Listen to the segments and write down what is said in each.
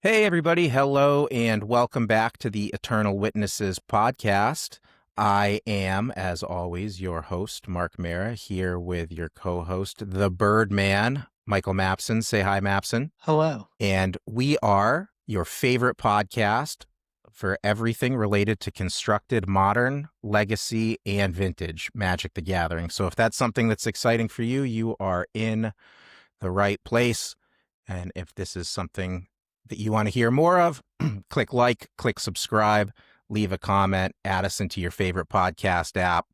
Hey, everybody. Hello, and welcome back to the Eternal Witnesses podcast. I am, as always, your host, Mark Mara, here with your co-host, the Birdman, Michael Mapson. Say hi, Mapson. Hello. And we are your favorite podcast for everything related to constructed, modern, legacy, and vintage Magic the Gathering. So if that's something that's exciting for you, you are in the right place. And if this is something that you want to hear more of, click like, click subscribe, leave a comment, add us into your favorite podcast app,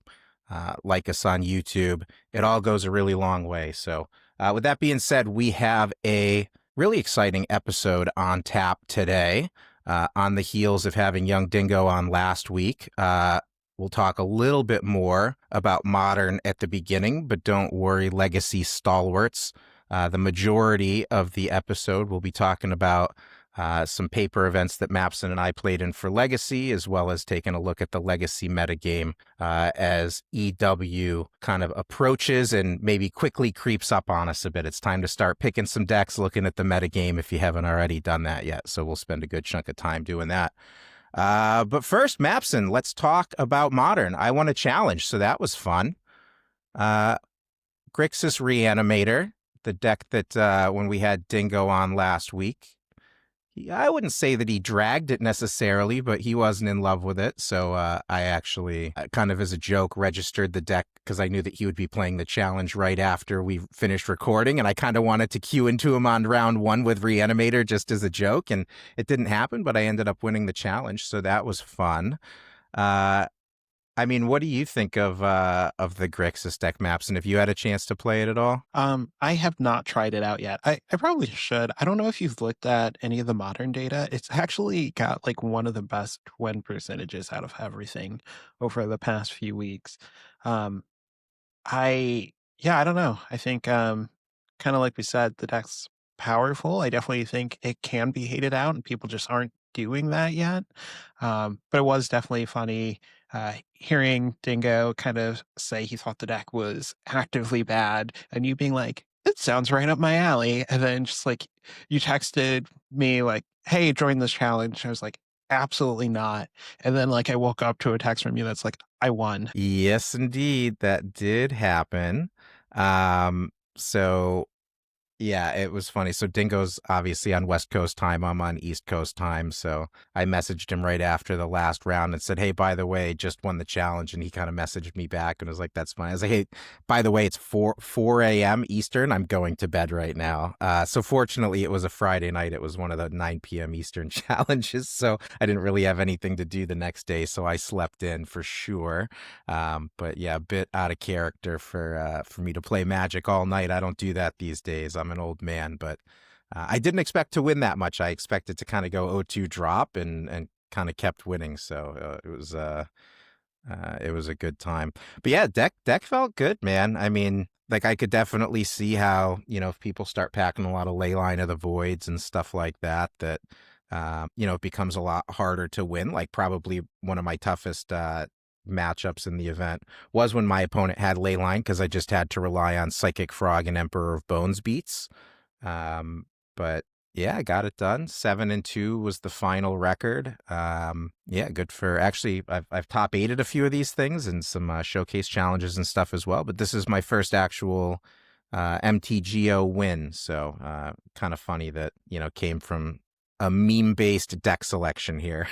like us on YouTube. It all goes a really long way. So with that being said, we have a really exciting episode on tap today. On the heels of having Young Dingo on last week, we'll talk a little bit more about Modern at the beginning, but don't worry, Legacy stalwarts. The majority of the episode, we'll be talking about some paper events that Mapson and I played in for Legacy, as well as taking a look at the Legacy metagame as EW kind of approaches and maybe quickly creeps up on us a bit. It's time to start picking some decks, looking at the metagame if you haven't already done that yet. So we'll spend a good chunk of time doing that. But first, Mapson, let's talk about Modern. I won a challenge, so that was fun. Grixis Reanimator, the deck that when we had Dingo on last week, I wouldn't say that he dragged it necessarily, but he wasn't in love with it. So I actually, kind of as a joke, registered the deck because I knew that he would be playing the challenge right after we finished recording. And I kind of wanted to cue into him on round one with Reanimator just as a joke. And it didn't happen, but I ended up winning the challenge. So that was fun. I mean, what do you think of the Grixis deck, Maps? And if you had a chance to play it at all? I have not tried it out yet. I probably should. I don't know if you've looked at any of the modern data. It's actually got like one of the best win percentages out of everything over the past few weeks. Um, I don't know. I think kind of like we said, the deck's powerful. I definitely think it can be hated out, and people just aren't doing that yet. But it was definitely funny hearing Dingo kind of say he thought the deck was actively bad, and you being like, "It sounds right up my alley," and then just like you texted me like, "Hey, join this challenge." I was like, "Absolutely not." And then like I woke up to a text from you that's like, "I won." Yes, indeed, that did happen. So yeah, it was funny. So Dingo's obviously on West Coast time. I'm on East Coast time. So I messaged him right after the last round and said, "Hey, by the way, just won the challenge." And he kind of messaged me back and was like, "That's fine." I was like, "Hey, by the way, it's 4 a.m. Eastern. I'm going to bed right now." So fortunately, it was a Friday night. It was one of the 9 p.m. Eastern challenges. So I didn't really have anything to do the next day. So I slept in for sure. But yeah, a bit out of character for me to play Magic all night. I don't do that these days. I'm an old man, but I didn't expect to win that much. I expected to kind of go 0-2 drop and kind of kept winning. So it was a good time. But yeah, deck felt good, man. I mean, like I could definitely see how, if people start packing a lot of Leyline of the Voids and stuff like that, it becomes a lot harder to win. Like probably one of my toughest matchups in the event was when my opponent had Leyline because I just had to rely on Psychic Frog and Emperor of Bones beats. But yeah, I got it done. 7-2 was the final record. Yeah, good for actually. I've top 8'd a few of these things and some showcase challenges and stuff as well. But this is my first actual MTGO win. So kind of funny that came from a meme-based deck selection here.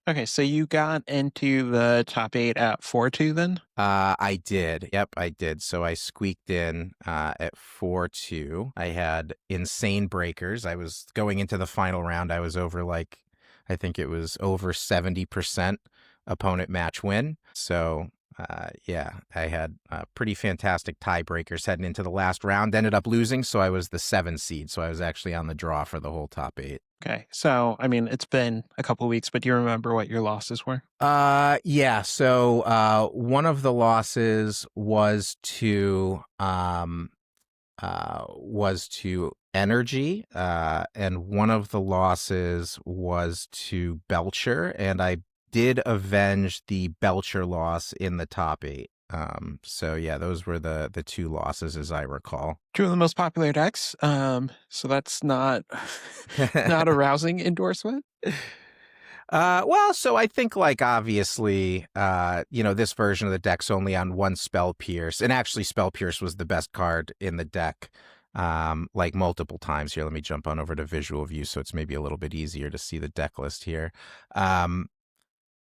Okay, so you got into the top 8 at 4-2 then? I did. Yep, I did. So I squeaked in at 4-2. I had insane breakers. I was going into the final round. I was over I think it was over 70% opponent match win. So yeah, I had pretty fantastic tiebreakers heading into the last round. Ended up losing, so I was the 7 seed. So I was actually on the draw for the whole top 8. Okay, so I mean, it's been a couple of weeks, but do you remember what your losses were? Yeah. So one of the losses was to Energy, and one of the losses was to Belcher, and I did avenge the Belcher loss in the top 8. So yeah, those were the two losses as I recall. Two of the most popular decks. So that's not not a rousing endorsement. Well, so I think like obviously, this version of the deck's only on one Spell Pierce, and actually Spell Pierce was the best card in the deck, like multiple times. Here, let me jump on over to visual view so it's maybe a little bit easier to see the deck list here. Um,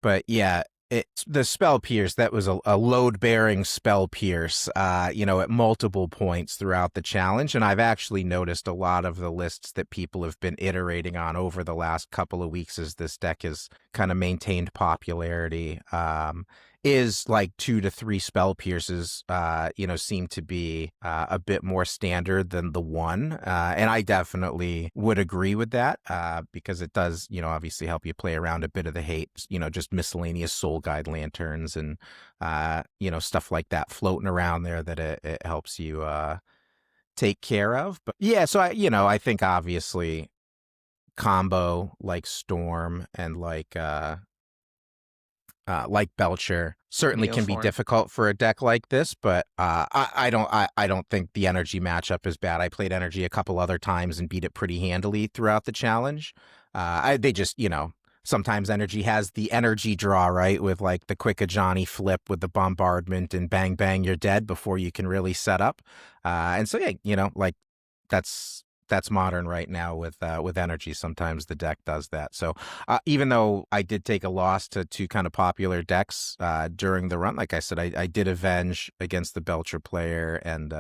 but yeah, it's the spell pierce. That was a load bearing spell pierce, at multiple points throughout the challenge. And I've actually noticed a lot of the lists that people have been iterating on over the last couple of weeks as this deck has kind of maintained popularity. Is like 2 to 3 spell pierces, seem to be a bit more standard than the one. And I definitely would agree with that because it does, obviously help you play around a bit of the hate, just miscellaneous soul guide lanterns and, stuff like that floating around there that it helps you take care of. But yeah, so I think obviously combo like Storm and like Belcher certainly can be Neoform. difficult for a deck like this, but I don't think the energy matchup is bad. I played energy a couple other times and beat it pretty handily throughout the challenge. They just sometimes energy has the energy draw right with like the quick a Johnny flip with the bombardment and bang bang you're dead before you can really set up. And so yeah, like that's modern right now with energy. Sometimes the deck does that. So even though I did take a loss to two kind of popular decks during the run, like I said, I did avenge against the Belcher player, and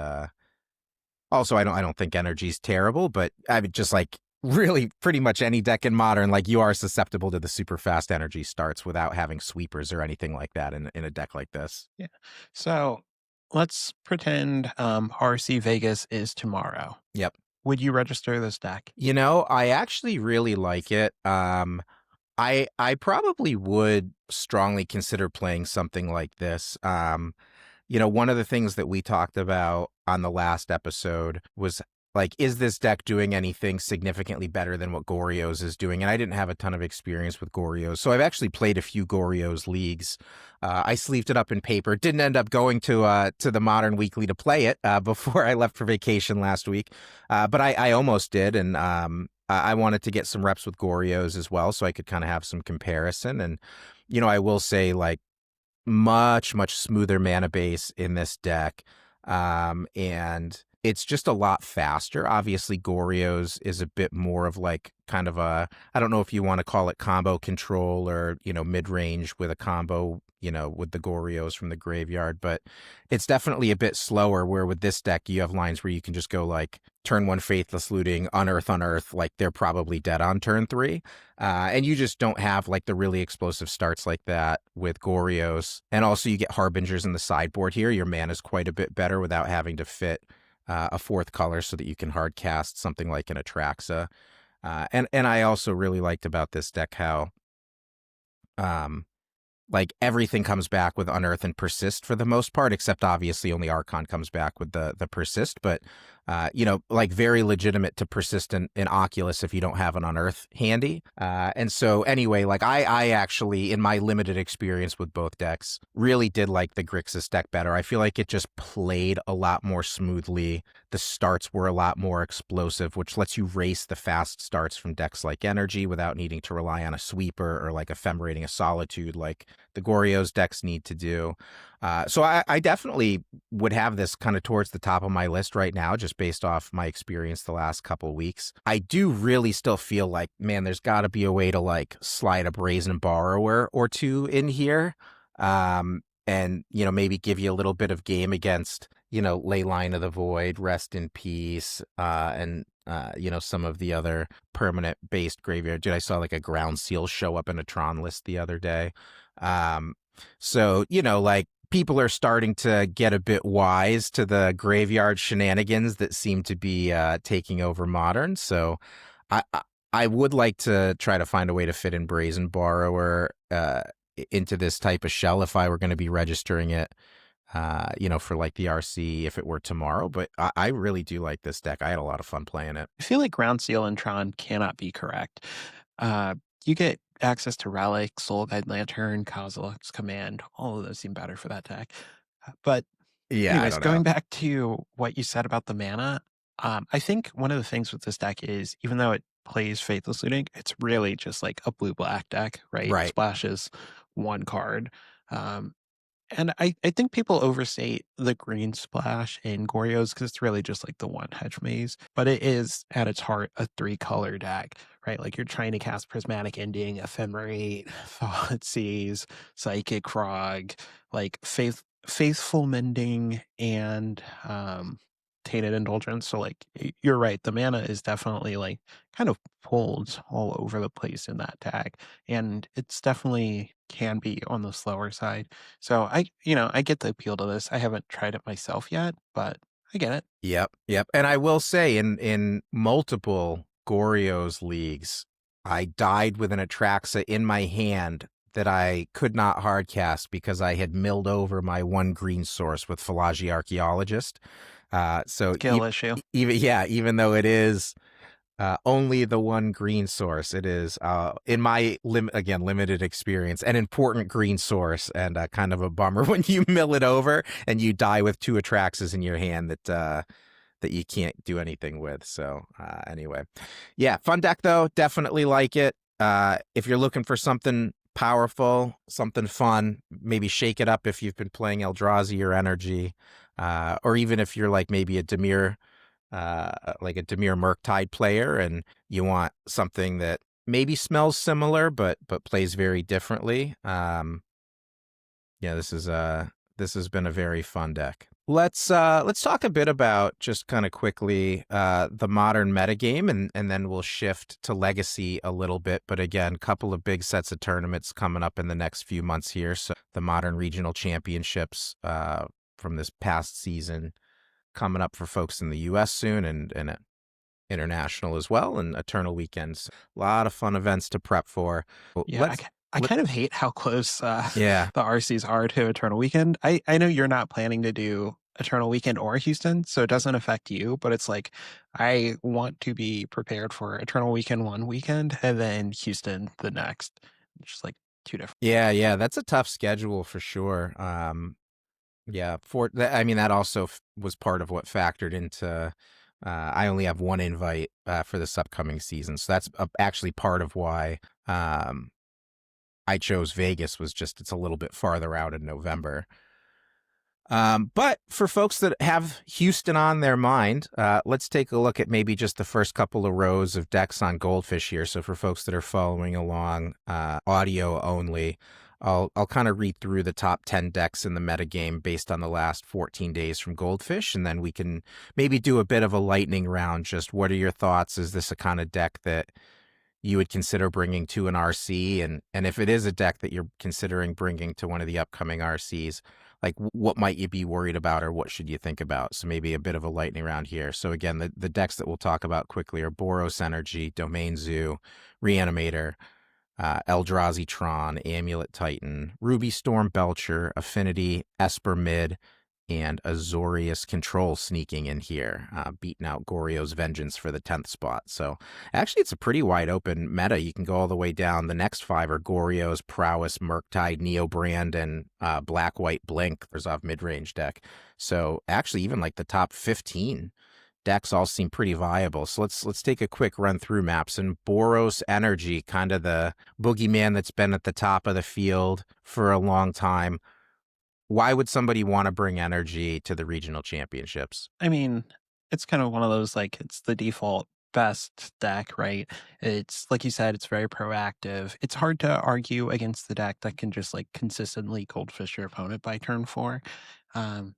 also I don't think energy's terrible, but I mean just like really pretty much any deck in modern, like you are susceptible to the super fast energy starts without having sweepers or anything like that in a deck like this. Yeah. So let's pretend RC Vegas is tomorrow. Yep. Would you register this deck? I actually really like it. I probably would strongly consider playing something like this. One of the things that we talked about on the last episode was like, is this deck doing anything significantly better than what Goryo's is doing? And I didn't have a ton of experience with Goryo's, so I've actually played a few Goryo's leagues. I sleeved it up in paper. Didn't end up going to the Modern Weekly to play it before I left for vacation last week, but I almost did, and I wanted to get some reps with Goryo's as well, so I could kind of have some comparison. And I will say like much smoother mana base in this deck, and it's just a lot faster. Obviously Goryo's is a bit more of like kind of a, I don't know if you want to call it combo control or mid-range with a combo with the Goryo's from the graveyard, but it's definitely a bit slower, where with this deck you have lines where you can just go like turn 1 Faithless Looting, unearth, like they're probably dead on turn 3. And you just don't have like the really explosive starts like that with Goryo's. And also you get Harbingers in the sideboard here. Your mana is quite a bit better without having to fit a 4th color so that you can hard cast something like an Atraxa. And I also really liked about this deck how um, like everything comes back with Unearth and Persist for the most part, except obviously only Archon comes back with the Persist. But like very legitimate to persist in Oculus if you don't have an Unearth handy. And so anyway, like I actually, in my limited experience with both decks, really did like the Grixis deck better. I feel like it just played a lot more smoothly. The starts were a lot more explosive, which lets you race the fast starts from decks like Energy without needing to rely on a sweeper or like Ephemerating a Solitude like the Goryo's decks need to do. So I definitely would have this kind of towards the top of my list right now, just based off my experience the last couple weeks. I do really still feel like, man, there's got to be a way to like slide a Brazen Borrower or two in here. And, maybe give you a little bit of game against, Leyline of the Void, Rest in Peace, and some of the other permanent based graveyard. Dude, I saw like a Ground Seal show up in a Tron list the other day. So, like people are starting to get a bit wise to the graveyard shenanigans that seem to be taking over Modern. So I would like to try to find a way to fit in Brazen Borrower into this type of shell if I were going to be registering it, for like the RC if it were tomorrow. But I really do like this deck. I had a lot of fun playing it. I feel like Ground Seal and Tron cannot be correct. You get access to Relic, Soul Guide Lantern, Kozilek's Command. All of those seem better for that deck. But Yeah, I anyways, don't know. going back to what you said about the mana, I think one of the things with this deck is even though it plays Faithless Looting, it's really just like a blue-black deck, right? Right. Splashes one card. Um, and I think people overstate the green splash in Goryo's because it's really just like the one hedge maze, but it is at its heart a three-color deck, right? Like you're trying to cast Prismatic Ending, Ephemerate, Thoughtseize, Psychic Frog, like Faithful Mending, and Tainted Indulgence. So like you're right, the mana is definitely like kind of pulled all over the place in that deck, and it's definitely can be on the slower side. So I get the appeal to this. I haven't tried it myself yet, but I get it. Yep, yep. And I will say, in multiple Goryo's leagues, I died with an Atraxa in my hand that I could not hardcast because I had milled over my one green source with Philology Archaeologist. So Skill issue. even though it is only the one green source, it is in my limited experience an important green source, and kind of a bummer when you mill it over and you die with two Atraxas in your hand that you can't do anything with. So anyway, yeah, fun deck though. Definitely like it. If you're looking for something powerful, something fun, maybe shake it up if you've been playing Eldrazi or Energy, or even if you're like maybe like a Demir Murktide player and you want something that maybe smells similar but plays very differently. Yeah, this has been a very fun deck. Let's talk a bit about just kind of quickly the modern metagame, and then we'll shift to Legacy a little bit. But again, a couple of big sets of tournaments coming up in the next few months here. So the modern regional championships from this past season coming up for folks in the U.S. soon, and international as well, and Eternal Weekends. A lot of fun events to prep for. Well, Yeah, I let kind of hate how close yeah. the RCs are to Eternal Weekend. I know you're not planning to do Eternal Weekend or Houston, so it doesn't affect you, but it's like I want to be prepared for Eternal Weekend one weekend and then Houston the next. Just like two different. Yeah, that's a tough schedule for sure. Yeah, for that, I mean, that also was part of what factored into. I only have one invite for this upcoming season, so that's actually part of why I chose Vegas. Was just it's a little bit farther out in November. But for folks that have Houston on their mind, let's take a look at maybe just the first couple of rows of decks on Goldfish here. So for folks that are following along, audio only, I'll kind of read through the top 10 decks in the metagame based on the last 14 days from Goldfish, and then we can maybe do a bit of a lightning round. Just what are your thoughts? Is this a kind of deck that you would consider bringing to an RC? And if it is a deck that you're considering bringing to one of the upcoming RCs, like what might you be worried about, or what should you think about? So maybe a bit of a lightning round here. So again, the decks that we'll talk about quickly are Boros Energy, Domain Zoo, Reanimator, Eldrazi Tron, Amulet Titan, Ruby Storm Belcher, Affinity, Esper Mid, and Azorius Control sneaking in here, beating out Goryo's Vengeance for the 10th spot. So actually, it's a pretty wide open meta. You can go all the way down. The next five are Goryo's, Prowess, Murktide, Neobrand, and Black White Blink. There's a mid-range deck. So actually, even like the top 15 decks all seem pretty viable. So let's take a quick run through maps. And Boros Energy, kind of the boogeyman that's been at the top of the field for a long time. Why would somebody want to bring Energy to the regional championships? I mean, it's kind of one of those like it's the default best deck, right? It's like you said, it's very proactive. It's hard to argue against the deck that can just like consistently goldfish your opponent by turn four. Um,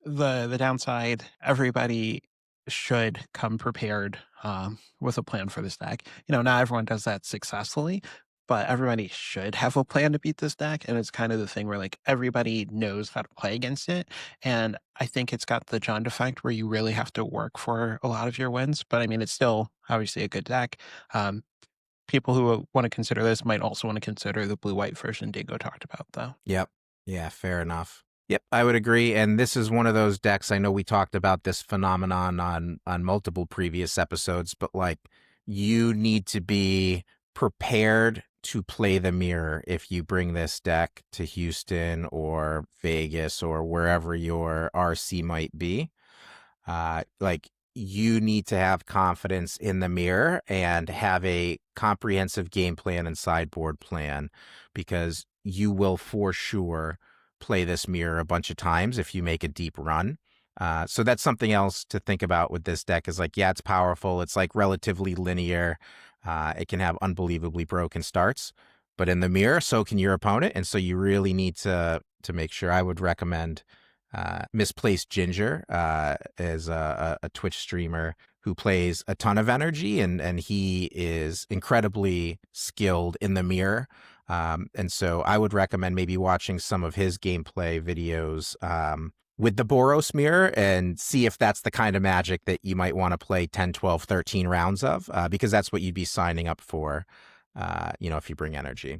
the downside, everybody should come prepared with a plan for this deck. Not everyone does that successfully, but everybody should have a plan to beat this deck. And it's kind of the thing where like everybody knows how to play against it. And I think it's got the Jund effect where you really have to work for a lot of your wins. But I mean, it's still obviously a good deck. People who want to consider this might also want to consider the blue-white version Dingo talked about, though. Yep. Yeah, fair enough. Yep, I would agree. And this is one of those decks. I know we talked about this phenomenon on multiple previous episodes, but like you need to be prepared to play the mirror if you bring this deck to Houston or Vegas or wherever your RC might be. Like you need to have confidence in the mirror and have a comprehensive game plan and sideboard plan because you will for sure play this mirror a bunch of times if you make a deep run. So that's something else to think about with this deck is like, yeah, it's powerful. It's like relatively linear. It can have unbelievably broken starts, but in the mirror, so can your opponent. And so you really need to make sure. I would recommend Misplaced Ginger is a Twitch streamer who plays a ton of energy, and he is incredibly skilled in the mirror. And so I would recommend maybe watching some of his gameplay videos with the Boros mirror and see if that's the kind of Magic that you might want to play 10, 12, 13 rounds of, because that's what you'd be signing up for, if you bring energy.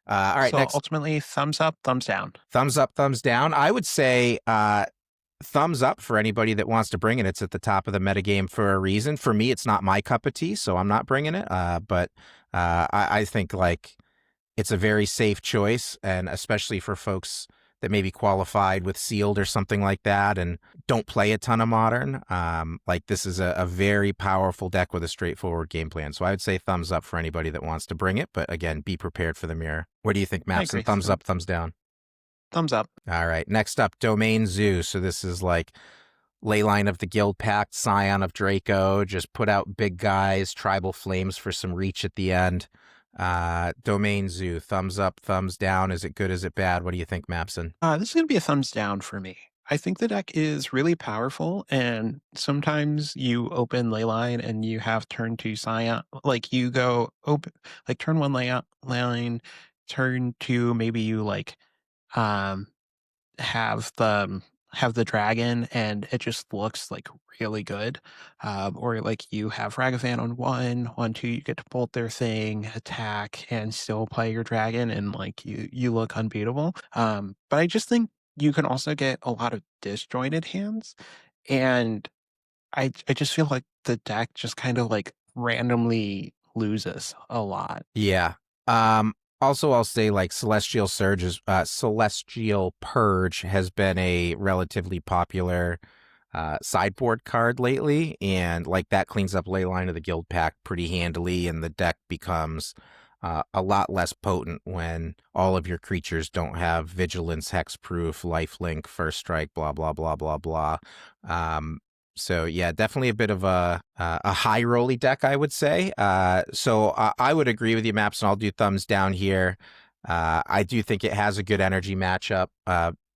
All right, So next. ultimately, thumbs up, thumbs down. Thumbs up, thumbs down. I would say thumbs up for anybody that wants to bring it. It's at the top of the metagame for a reason. For me, it's not my cup of tea, so I'm not bringing it. But I think like it's a very safe choice, and especially for folks that maybe qualified with sealed or something like that and don't play a ton of modern. Like this is a very powerful deck with a straightforward game plan. So I would say thumbs up for anybody that wants to bring it. But again, be prepared for the mirror. What do you think, I Maps? agree. And thumbs up, thumbs down? Thumbs up. All right. Next up, Domain Zoo. So this is like Leyline of the Guild Pact, Scion of Draco. Just put out big guys, Tribal Flames for some reach at the end. Domain Zoo, thumbs up, thumbs down. Is it good? Is it bad? What do you think, Mapson? This is going to be a thumbs down for me. I think the deck is really powerful, and sometimes you open Leyline and you have turn 2 Scion. Like you go open, like turn 1 Leyline, turn 2, maybe you like um have the dragon and it just looks like really good. Or like you have Ragavan on 1, 2, you get to bolt their thing, attack, and still play your dragon, and like you look unbeatable. But I just think you can also get a lot of disjointed hands, and I just feel like the deck just kind of like randomly loses a lot. Yeah. Also, I'll say like Celestial Purge has been a relatively popular sideboard card lately, and like that cleans up Leyline of the Guild Pact pretty handily, and the deck becomes a lot less potent when all of your creatures don't have Vigilance, Hexproof, Lifelink, First Strike, blah blah blah blah blah. So yeah, definitely a bit of a high rolly deck, I would say. So I would agree with you, Maps, and I'll do thumbs down here. I do think it has a good energy matchup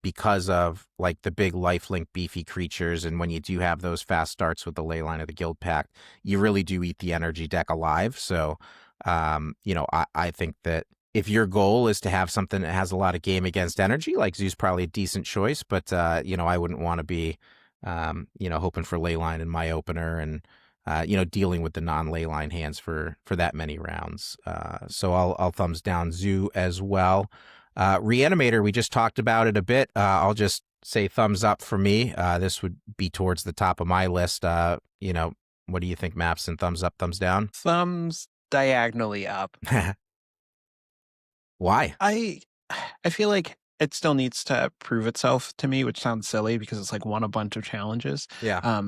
because of like the big lifelink beefy creatures, and when you do have those fast starts with the Leyline of the Guild Pact, you really do eat the energy deck alive. So, I think that if your goal is to have something that has a lot of game against energy, like Zoo's probably a decent choice, but I wouldn't want to be hoping for Leyline in my opener and, dealing with the non-Leyline hands for that many rounds. So I'll thumbs down Zoo as well. Reanimator, we just talked about it a bit. I'll just say thumbs up for me. This would be towards the top of my list. What do you think, Maps? And thumbs up, thumbs down? Thumbs diagonally up. Why? I feel like it still needs to prove itself to me, which sounds silly because it's like won a bunch of challenges. Yeah.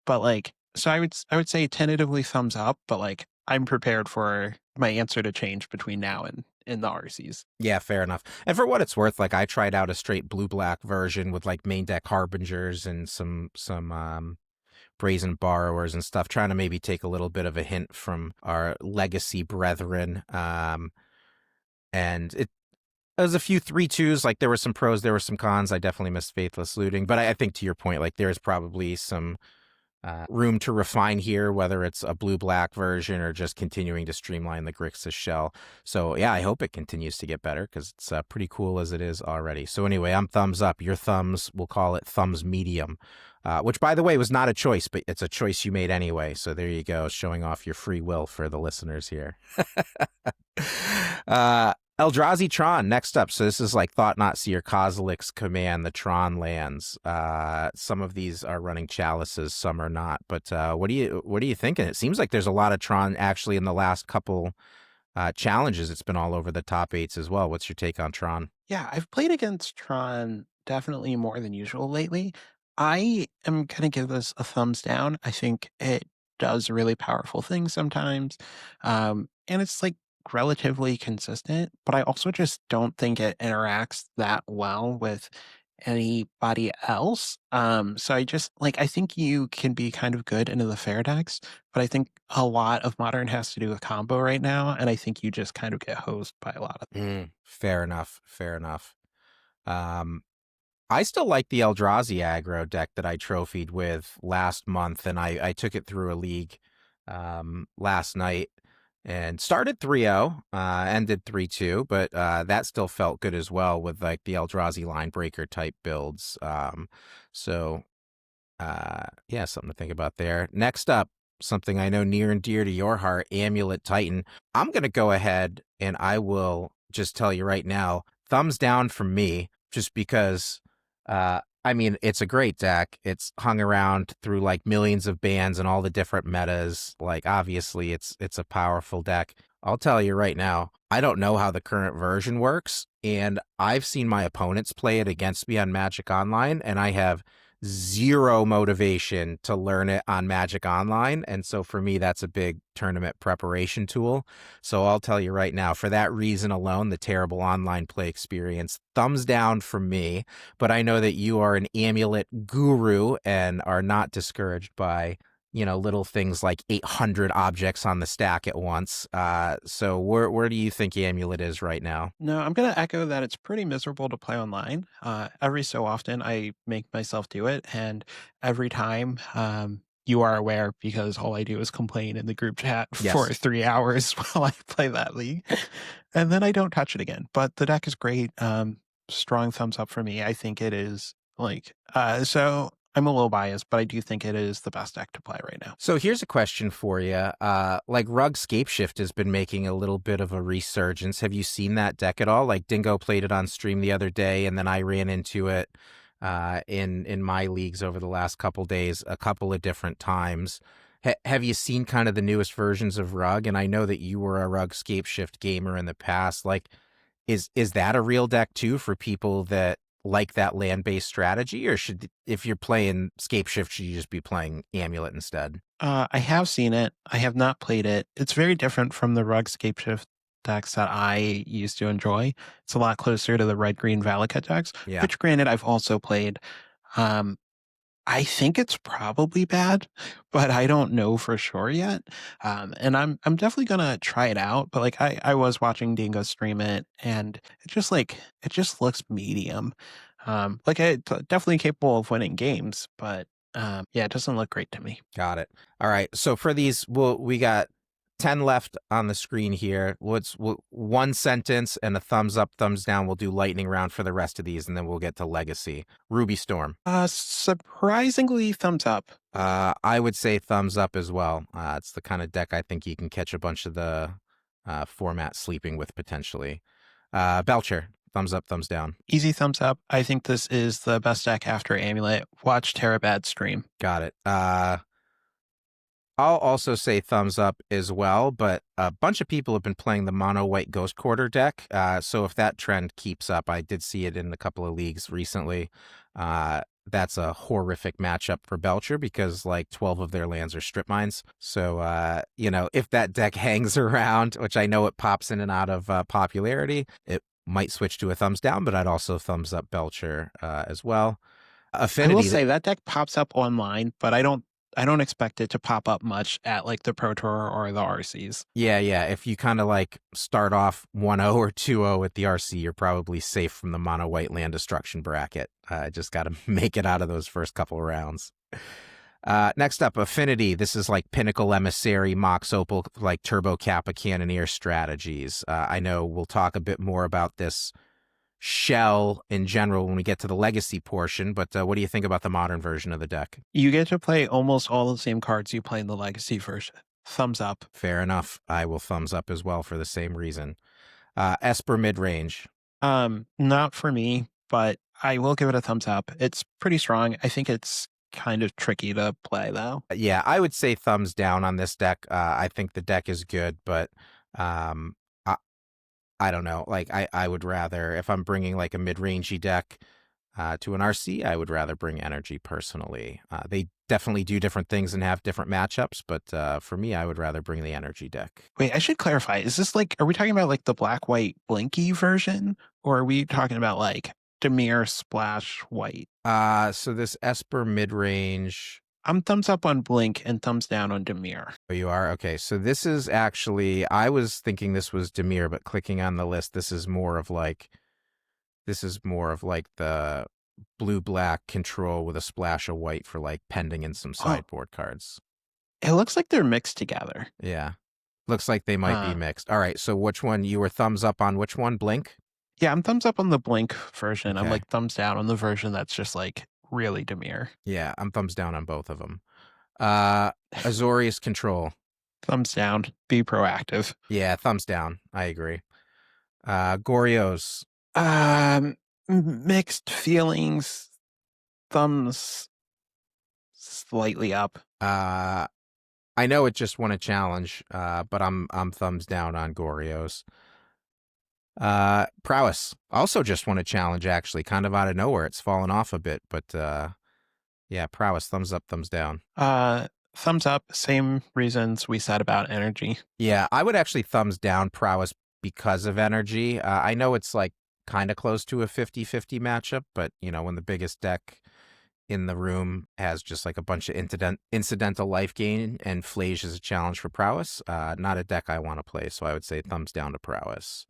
But like, so I would say tentatively thumbs up, but like I'm prepared for my answer to change between now and in the RCs. Yeah, fair enough. And for what it's worth, like I tried out a straight blue-black version with like main deck Harbingers and some Brazen Borrowers and stuff, trying to maybe take a little bit of a hint from our legacy brethren. And it was a few 3-2s. Like there were some pros, there were some cons. I definitely missed Faithless Looting, but I think to your point, like there's probably some room to refine here, whether it's a blue-black version or just continuing to streamline the Grixis shell. So yeah, I hope it continues to get better because it's pretty cool as it is already. So anyway, I'm thumbs up. Your thumbs, we'll call it thumbs medium, which by the way was not a choice, but it's a choice you made anyway. So there you go, showing off your free will for the listeners here. Eldrazi Tron next up. So this is like Thought Not Seer, Kozilek's Command, the Tron lands. Some of these are running chalices, some are not. But what are you thinking? It seems like there's a lot of Tron actually in the last couple challenges, it's been all over the top eights as well. What's your take on Tron? Yeah, I've played against Tron definitely more than usual lately. I am gonna give this a thumbs down. I think it does really powerful things sometimes, and it's, like, relatively consistent, but I also just don't think it interacts that well with anybody else. So I just like, I think you can be kind of good into the fair decks, but I think a lot of Modern has to do with combo right now, and I think you just kind of get hosed by a lot of. Fair enough. Fair enough. Um, I still like the Eldrazi aggro deck that I trophied with last month, and I took it through a league last night and started 3-0, ended 3-2, but that still felt good as well with like the Eldrazi line breaker type builds. So yeah, something to think about there. Next up, something I know near and dear to your heart, Amulet Titan. I'm going to go ahead and I will just tell you right now, thumbs down from me, just because, I mean, it's a great deck. It's hung around through like millions of bans and all the different metas. Like, obviously, it's a powerful deck. I'll tell you right now, I don't know how the current version works, and I've seen my opponents play it against me on Magic Online, and I have zero motivation to learn it on Magic Online. And so for me, that's a big tournament preparation tool. So I'll tell you right now, for that reason alone, the terrible online play experience, thumbs down from me. But I know that you are an amulet guru and are not discouraged by, little things like 800 objects on the stack at once. So where do you think Amulet is right now? No, I'm gonna echo that it's pretty miserable to play online. Every so often, I make myself do it, and every time, you are aware because all I do is complain in the group chat for Yes. 3 hours while I play that league, and then I don't touch it again. But the deck is great. Strong thumbs up for me. I think it is like so. I'm a little biased, but I do think it is the best deck to play right now. So here's a question for you. Like Rug Scapeshift has been making a little bit of a resurgence. Have you seen that deck at all? Like Dingo played it on stream the other day, and then I ran into it in my leagues over the last couple days a couple of different times. Have you seen kind of the newest versions of Rug? And I know that you were a Rug Scapeshift gamer in the past. Like, is that a real deck too for people that like that land-based strategy, or if you're playing Scapeshift, should you just be playing Amulet instead? I have seen it. I have not played it. It's very different from the Rug Scapeshift decks that I used to enjoy. It's a lot closer to the red green Valakut decks, Yeah, which granted I've also played. Um, I think it's probably bad, but I don't know for sure yet. And I'm definitely gonna try it out. But like I was watching Dingo stream it, and it just looks medium. Like definitely capable of winning games, but yeah, it doesn't look great to me. got it. All right. So for these, we got 10 left on the screen here. One sentence and a thumbs up, thumbs down. We'll do lightning round for the rest of these, and then we'll get to Legacy. Ruby Storm. Surprisingly, thumbs up. I would say thumbs up as well. It's the kind of deck I think you can catch a bunch of the format sleeping with potentially. Belcher, thumbs up, thumbs down. Easy thumbs up. I think this is the best deck after Amulet. Watch Terabad stream. Got it. I'll also say thumbs up as well, but a bunch of people have been playing the mono white Ghost Quarter deck. So if that trend keeps up, I did see it in a couple of leagues recently. That's a horrific matchup for Belcher because like 12 of their lands are strip mines. So, if that deck hangs around, which I know it pops in and out of popularity, it might switch to a thumbs down, but I'd also thumbs up Belcher as well. I will Affinity. say that deck pops up online, but I don't expect it to pop up much at like the Pro Tour or the RCs. Yeah. If you kind of like start off 1-0 or 2-0 at the RC, you're probably safe from the mono white land destruction bracket. Just got to make it out of those first couple rounds. Next up, Affinity. This is like Pinnacle Emissary, Mox Opal, like Turbo Kappa Cannoneer strategies. I know we'll talk a bit more about this shell in general when we get to the Legacy portion, but what do you think about the modern version of the deck? You get to play almost all the same cards you play in the Legacy version. Thumbs up. Fair enough. I will thumbs up as well for the same reason. Esper Midrange. Not for me, but I will give it a thumbs up. It's pretty strong. I think it's kind of tricky to play though. Yeah, I would say thumbs down on this deck. I think the deck is good, but I don't know. Like I would rather, if I'm bringing like a mid-rangey deck to an RC, I would rather bring energy personally. They definitely do different things and have different matchups, but for me, I would rather bring the energy deck. Wait, I should clarify. Is this like, are we talking about like the black white blinky version? Or are we talking about like Demir splash white? So this Esper mid-range. I'm thumbs up on Blink and thumbs down on Demir. Oh, you are? Okay. So this is actually, I was thinking this was Demir, but clicking on the list, this is more of like the blue-black control with a splash of white for like pending in some Oh, sideboard cards. it looks like they're mixed together. Yeah. Looks like they might be Uh, mixed. All right. So which one? You were thumbs up on which one? Blink? yeah, I'm thumbs up on the Blink version. I'm Okay. like thumbs down on the version that's just like really Demir. Yeah. I'm thumbs down on both of them. Azorius control. Thumbs down. Be proactive. Yeah. Thumbs down. I agree. Gorios. Mixed feelings. Thumbs slightly up. I know it just won a challenge, but I'm thumbs down on Gorios. Prowess also just won a challenge, actually, kind of out of nowhere. It's fallen off a bit, but yeah, Prowess, thumbs up, thumbs down. Thumbs up. Same reasons we said about energy. Yeah, I would actually thumbs down Prowess because of energy. I know it's like kind of close to a 50-50 matchup, but you know, when the biggest deck in the room has just like a bunch of incidental life gain and Flage is a challenge for Prowess, not a deck I want to play, so I would say thumbs down to Prowess.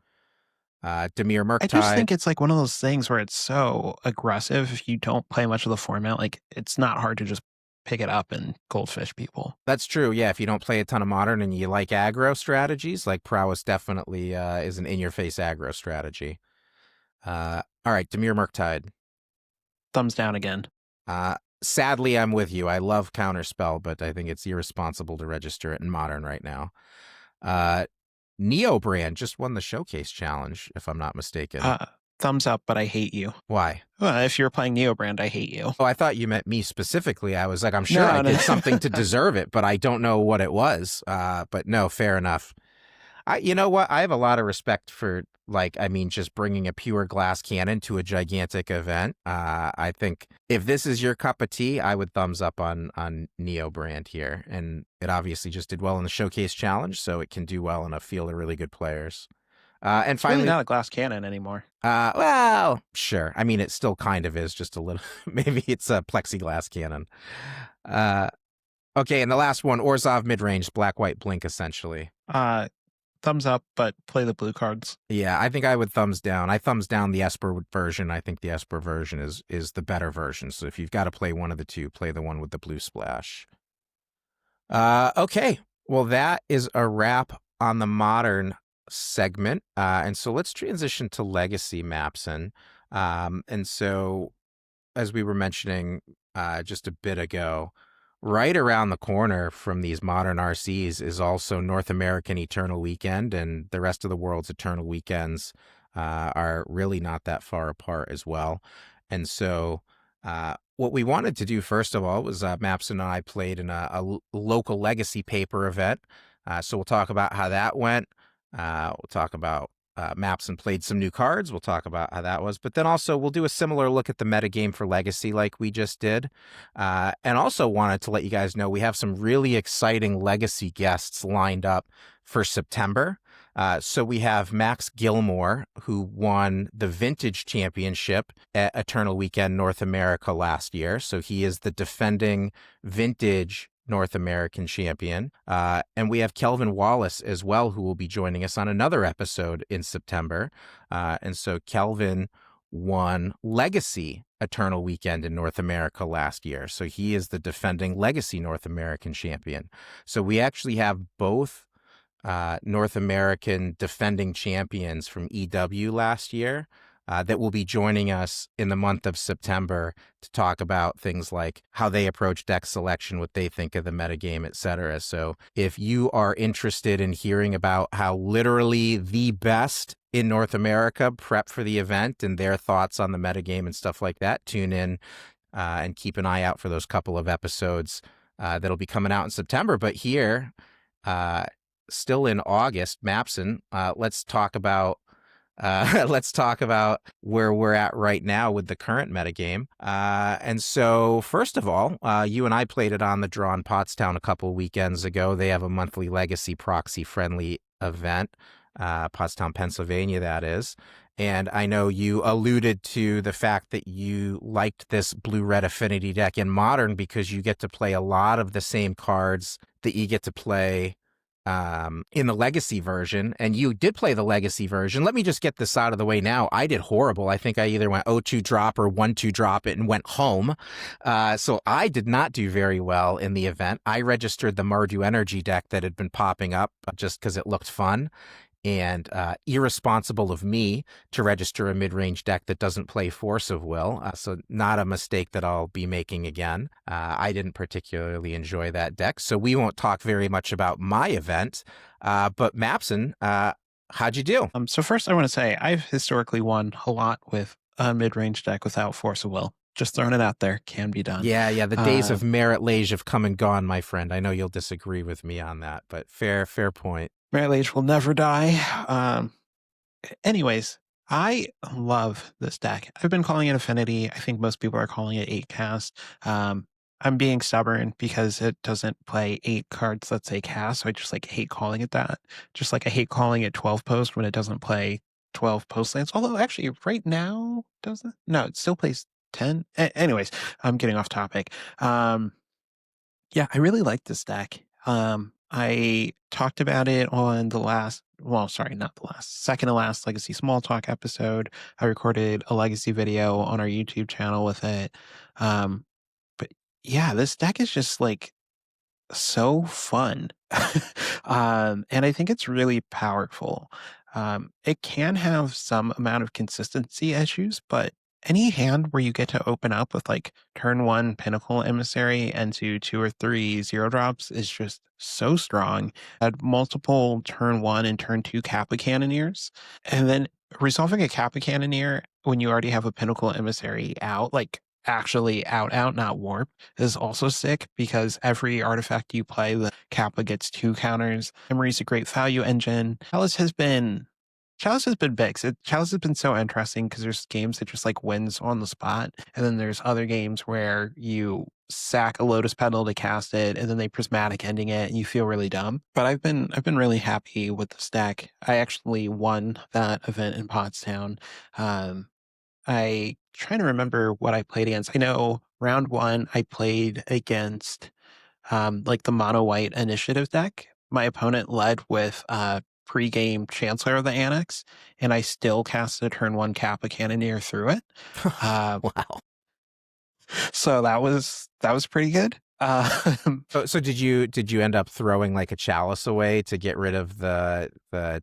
Demir I just Murktide. think it's like one of those things where it's so aggressive. If you don't play much of the format, like it's not hard to just pick it up and goldfish people. That's true. Yeah, if you don't play a ton of Modern and you like aggro strategies, like Prowess definitely is an in-your-face aggro strategy. All right, Demir Murktide. Thumbs down again. Sadly, I'm with you. I love Counterspell, but I think it's irresponsible to register it in Modern right now. Neo Brand just won the Showcase Challenge, if I'm not mistaken. Thumbs up, but I hate you. Why? If you're playing Neo Brand, I hate you. Oh, I thought you meant me specifically. I was like, I'm sure I did something to deserve it, but I don't know what it was. But no, fair enough. You know what? I have a lot of respect for, like, I mean, just bringing a pure glass cannon to a gigantic event. I think if this is your cup of tea, I would thumbs up on Neo Brand here. And it obviously just did well in the Showcase Challenge, so it can do well in a field of really good players. And It's finally, really not a glass cannon anymore. well, sure. I mean, it still kind of is, just a little. Maybe it's a plexiglass cannon. Okay, and the last one, Orzhov midrange, black white blink, essentially. Thumbs up, but play the blue cards. Yeah, I think I would thumbs down. I thumbs down the Esper version. I think the Esper version is the better version. So if you've got to play one of the two, play the one with the blue splash. Okay, well that is a wrap on the Modern segment, and so let's transition to Legacy, Mapson. And so, as we were mentioning just a bit ago, right around the corner from these Modern RCs is also North American Eternal Weekend, and the rest of the world's Eternal Weekends are really not that far apart as well. And so what we wanted to do, first of all, was Maps and I played in a local Legacy paper event. So we'll talk about how that went. We'll talk about Maps and played some new cards. We'll talk about how that was. But then also we'll do a similar look at the metagame for Legacy like we just did. And also wanted to let you guys know we have some really exciting Legacy guests lined up for September. So we have Max Gilmore, who won the Vintage Championship at Eternal Weekend North America last year. So he is the defending Vintage North American champion. And we have Kelvin Wallace as well, who will be joining us on another episode in September. And so Kelvin won Legacy Eternal Weekend in North America last year. So he is the defending Legacy North American champion. So we actually have both North American defending champions from EW last year that will be joining us in the month of September to talk about things like how they approach deck selection, what they think of the metagame, etc. So if you are interested in hearing about how literally the best in North America prep for the event and their thoughts on the metagame and stuff like that, tune in and keep an eye out for those couple of episodes that'll be coming out in September. But here, still in August, Mapson, let's talk about Let's talk about where we're at right now with the current metagame. And so, first of all, you and I played it on the Draw in Pottstown a couple weekends ago. They have a monthly Legacy proxy friendly event, Pottstown, Pennsylvania, that is. And I know you alluded to the fact that you liked this blue red affinity deck in Modern because you get to play a lot of the same cards that you get to play in the legacy version, and you did play the legacy version. Let me just get this out of the way now. I did horrible. I think I either went 0-2 drop or 1-2 drop it and went home. So I did not do very well in the event. I registered the Mardu Energy deck that had been popping up just because it looked fun, and irresponsible of me to register a mid-range deck that doesn't play Force of Will. So not a mistake that I'll be making again. I didn't particularly enjoy that deck, so we won't talk very much about my event. But Mapson, how'd you do? So first, I want to say I've historically won a lot with a mid-range deck without Force of Will. Just throwing it out there, can be done. Yeah, the days of Merit Lage have come and gone, my friend. I know you'll disagree with me on that, but fair point. Merit Lage will never die. Anyways, I love this deck. I've been calling it Affinity. I think most people are calling it 8 cast. I'm being stubborn because it doesn't play 8 cards that say cast, so I just like hate calling it that. Just like I hate calling it 12 post when it doesn't play 12 post lands. Although actually right now, does it? No, it still plays 10. Anyways, I'm getting off topic. Yeah, I really like this deck. I talked about it on the last, well, sorry, not the last, second to last Legacy Small Talk episode. I recorded a Legacy video on our YouTube channel with it. But yeah, this deck is just like so fun. And I think it's really powerful. It can have some amount of consistency issues, but any hand where you get to open up with like turn 1 Pinnacle Emissary into 2 or 3 zero drops is just so strong. Had multiple turn 1 and turn 2 Kappa Cannoneers, and then resolving a Kappa Cannoneer when you already have a Pinnacle Emissary out, like actually out, not warp, is also sick because every artifact you play, the Kappa gets 2 counters. Memory's a great value engine. Chalice has been big. Chalice has been so interesting because there's games that just like wins on the spot, and then there's other games where you sack a Lotus Petal to cast it, and then they prismatic ending it, and you feel really dumb. But I've been really happy with this deck. I actually won that event in Pottstown. I trying to remember what I played against. I know round 1 I played against like the mono white initiative deck. My opponent led with pre-game Chancellor of the Annex, and I still cast a turn 1 Kappa Cannoneer through it. Wow. So that was pretty good. So did you end up throwing like a chalice away to get rid of the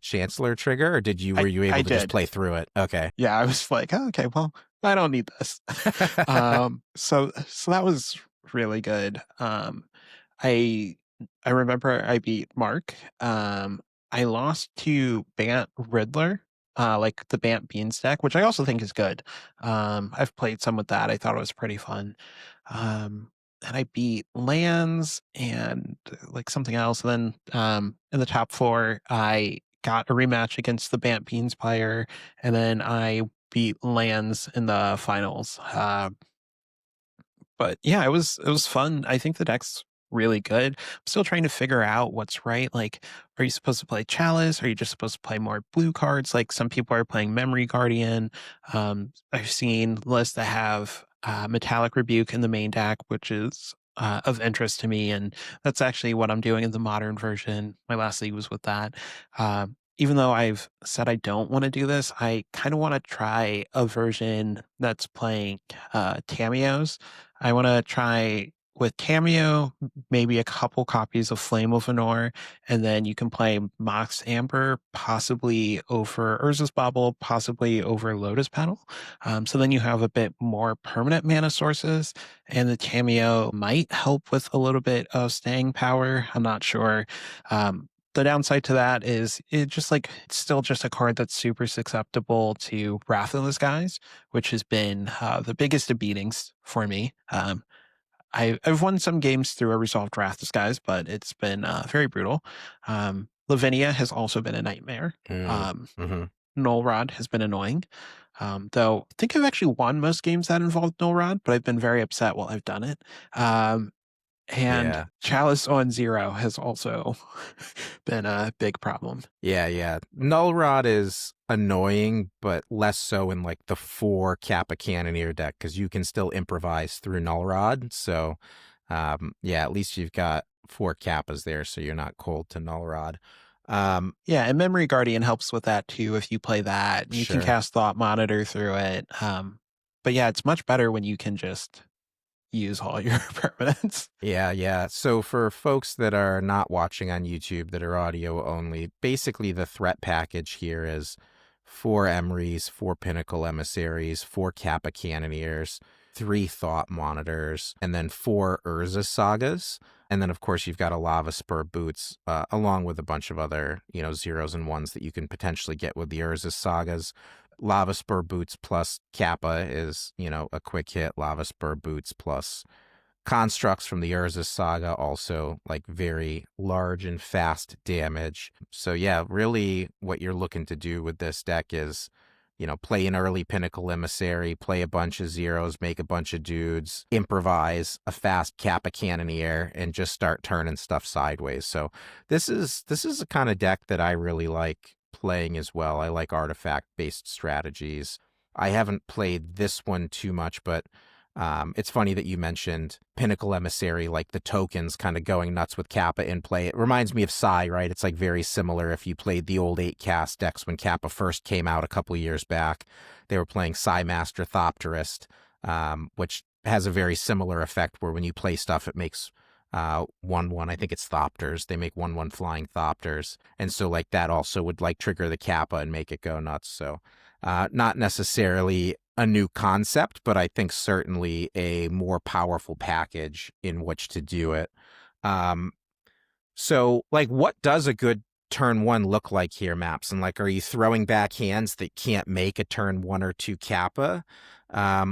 Chancellor trigger, or were you able to just play through it? Okay. Yeah, I was like, oh, okay, well, I don't need this. So that was really good. I remember I beat Mark. I lost to Bant Riddler, like the Bant Beans deck, which I also think is good. I've played some with that. I thought it was pretty fun. And I beat Lands and like something else. And then in the top 4, I got a rematch against the Bant Beans player, and then I beat Lands in the finals. But yeah, it was fun. I think the deck's really good. I'm still trying to figure out what's right. Like, are you supposed to play Chalice? Are you just supposed to play more blue cards? Like some people are playing Memory Guardian. I've seen lists that have Metallic Rebuke in the main deck, which is of interest to me, and that's actually what I'm doing in the modern version. My last league was with that. Even though I've said I don't want to do this, I kind of want to try a version that's playing cameos. I want to try with Cameo, maybe a couple copies of Flame of Venor, and then you can play Mox Amber, possibly over Urza's Bauble, possibly over Lotus Petal. So then you have a bit more permanent mana sources, and the Cameo might help with a little bit of staying power. I'm not sure. The downside to that is it's still just a card that's super susceptible to Wrath of the Skies, which has been the biggest of beatings for me. I've won some games through a resolved Wrath Disguise, but it's been very brutal. Lavinia has also been a nightmare. Mm-hmm. Null Rod has been annoying. Though I think I've actually won most games that involved Null Rod, but I've been very upset while I've done it. And Yeah. Chalice on Zero has also been a big problem. Yeah, yeah. Null Rod is annoying, but less so in like the 4 Kappa Cannoneer deck because you can still improvise through Null Rod. So, yeah, at least you've got 4 Kappas there, so you're not cold to Null Rod. Yeah, and Memory Guardian helps with that too if you play that. And you can Sure. cast Thought Monitor through it. But yeah, it's much better when you can just use all your permanents. Yeah, yeah. So for folks that are not watching on YouTube that are audio only, basically the threat package here is 4 Emrys, 4 Pinnacle Emissaries, 4 Kappa Cannoneers, 3 Thought Monitors, and then 4 Urza Sagas. And then, of course, you've got a Lava Spur Boots, along with a bunch of other, zeros and ones that you can potentially get with the Urza Sagas. Lava Spur Boots plus Kappa is, a quick hit. Lava Spur Boots plus constructs from the Urza saga, also like very large and fast damage. So yeah, really what you're looking to do with this deck is, play an early Pinnacle Emissary, play a bunch of zeros, make a bunch of dudes, improvise a fast Kappa Cannoneer, and just start turning stuff sideways. So this is a kind of deck that I really like playing as well. I like artifact based strategies. I haven't played this one too much, but it's funny that you mentioned Pinnacle Emissary, like the tokens kind of going nuts with Kappa in play. It reminds me of Psy, right? It's like very similar if you played the old 8 cast decks when Kappa first came out a couple of years back. They were playing Psy Master Thopterist, which has a very similar effect where when you play stuff, it makes 1/1. I think it's Thopters. They make 1/1 flying Thopters. And so like that also would like trigger the Kappa and make it go nuts. So not necessarily a new concept, but I think certainly a more powerful package in which to do it. Um, so, like, what does a good turn 1 look like here, Maps? And like, are you throwing back hands that can't make a turn 1 or 2 Kappa,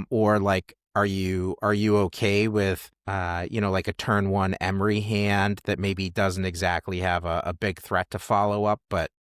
or like, are you okay with like a turn 1 Emery hand that maybe doesn't exactly have a big threat to follow up, but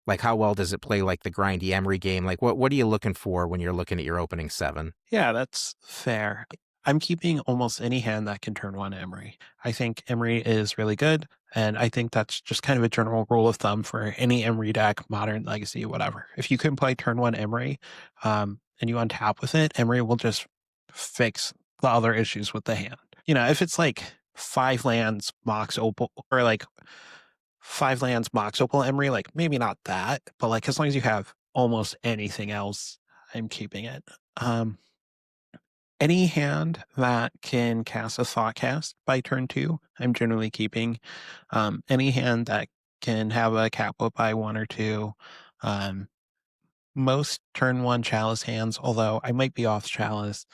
like, how well does it play like the grindy Emery game? Like, what are you looking for when you're looking at your opening 7? Yeah, that's fair. I'm keeping almost any hand that can turn 1 Emery. I think Emery is really good, and I think that's just kind of a general rule of thumb for any Emery deck, modern, legacy, whatever. If you can play turn 1 Emery, and you untap with it, Emery will just fix the other issues with the hand. If it's like 5 lands Mox Opal, or like 5 lands Mox Opal Emery, like maybe not that, but like as long as you have almost anything else, I'm keeping it. Any hand that can cast a Thought Cast by turn 2, I'm generally keeping. Any hand that can have a Kappa by 1 or 2. Most turn 1 Chalice hands, although I might be off Chalice,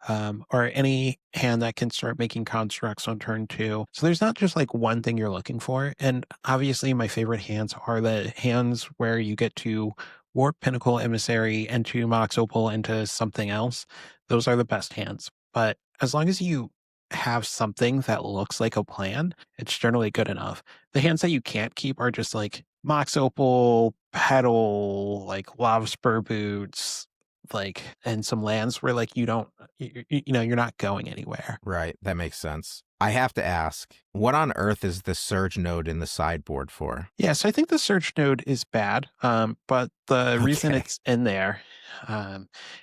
or any hand that can start making constructs on turn 2. So there's not just like one thing you're looking for. And obviously, my favorite hands are the hands where you get to warp Pinnacle Emissary into Mox Opal into something else. Those are the best hands. But as long as you have something that looks like a plan, it's generally good enough. The hands that you can't keep are just like Mox Opal, Petal, like Lava Spur Boots, like, and some lands where like you're not going anywhere. Right, that makes sense. I have to ask, what on earth is the Surge node in the sideboard for? Yeah, so I think the search node is bad, but the reason Okay. it's in there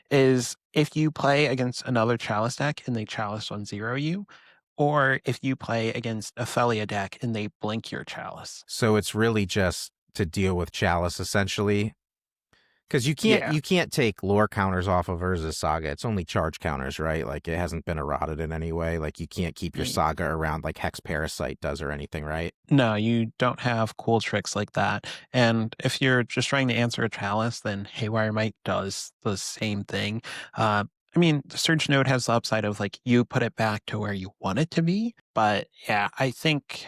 is if you play against another Chalice deck and they Chalice on 0 you, or if you play against a Felia deck and they blink your Chalice. So it's really just to deal with Chalice, essentially. Because you can't Yeah. you can't take lore counters off of Urza's Saga. It's only charge counters, right? Like it hasn't been eroded in any way. Like you can't keep your Saga around like Hex Parasite does or anything, right? No, you don't have cool tricks like that. And if you're just trying to answer a Chalice, then Haywire Might does the same thing. I mean, the Surge Node has the upside of like you put it back to where you want it to be. But yeah, I think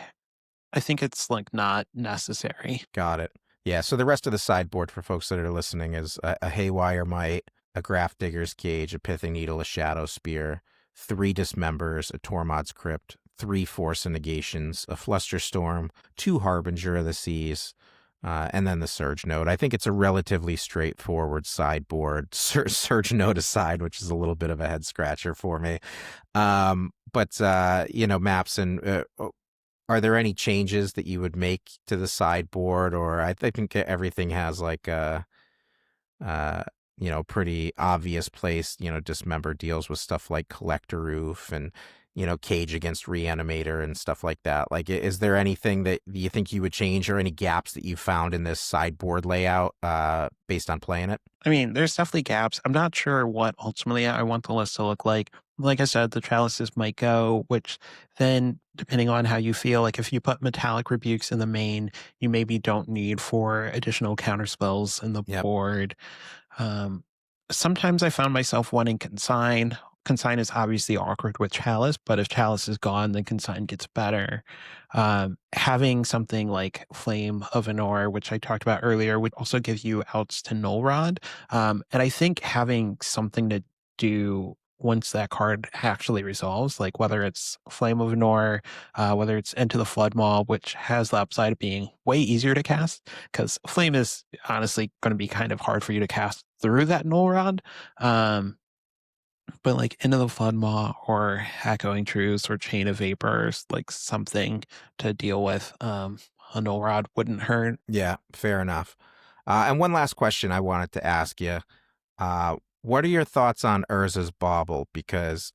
it's like not necessary. Got it. Yeah, so the rest of the sideboard for folks that are listening is a Haywire Might, a Graft Digger's Cage, a Pithing Needle, a Shadow Spear, 3 Dismembers, a Tormod's Crypt, 3 Force and Negations, a Flusterstorm, 2 Harbinger of the Seas, and then the surge node. I think it's a relatively straightforward sideboard, surge node aside, which is a little bit of a head scratcher for me. But maps and are there any changes that you would make to the sideboard? Or I think everything has like a uh, pretty obvious place. Dismember deals with stuff like Collector Roof and, Cage against Reanimator and stuff like that. Like, is there anything that you think you would change or any gaps that you found in this sideboard layout based on playing it? I mean, there's definitely gaps. I'm not sure what ultimately I want the list to look like. Like I said, the chalices might go, which then, depending on how you feel, like if you put metallic rebukes in the main, you maybe don't need 4 additional counter spells in the Yep. board. Um, Sometimes I found myself wanting Consign. Consign is obviously awkward with Chalice, but if Chalice is gone, then Consign gets better. Having something like Flame of Anor, which I talked about earlier, would also give you outs to Null Rod. And I think having something to do once that card actually resolves, like whether it's Flame of Anor, whether it's Into the Flood Maw, which has the upside of being way easier to cast, because Flame is honestly going to be kind of hard for you to cast through that Null Rod. But like Into the Flood Maw or Echoing Truths or Chain of Vapors, like something to deal with a Null Rod wouldn't hurt. Yeah, fair enough. And one last question I wanted to ask you. What are your thoughts on Urza's Bauble? Because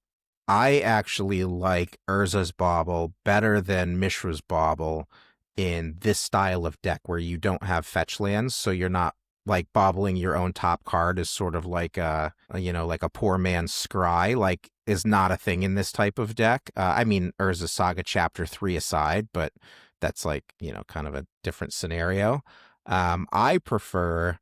I actually like Urza's Bauble better than Mishra's Bauble in this style of deck where you don't have fetch lands, so you're not like bobbling your own top card is sort of like like a poor man's scry, like is not a thing in this type of deck. I mean, Urza Saga Chapter 3 aside, but that's like, kind of a different scenario. I prefer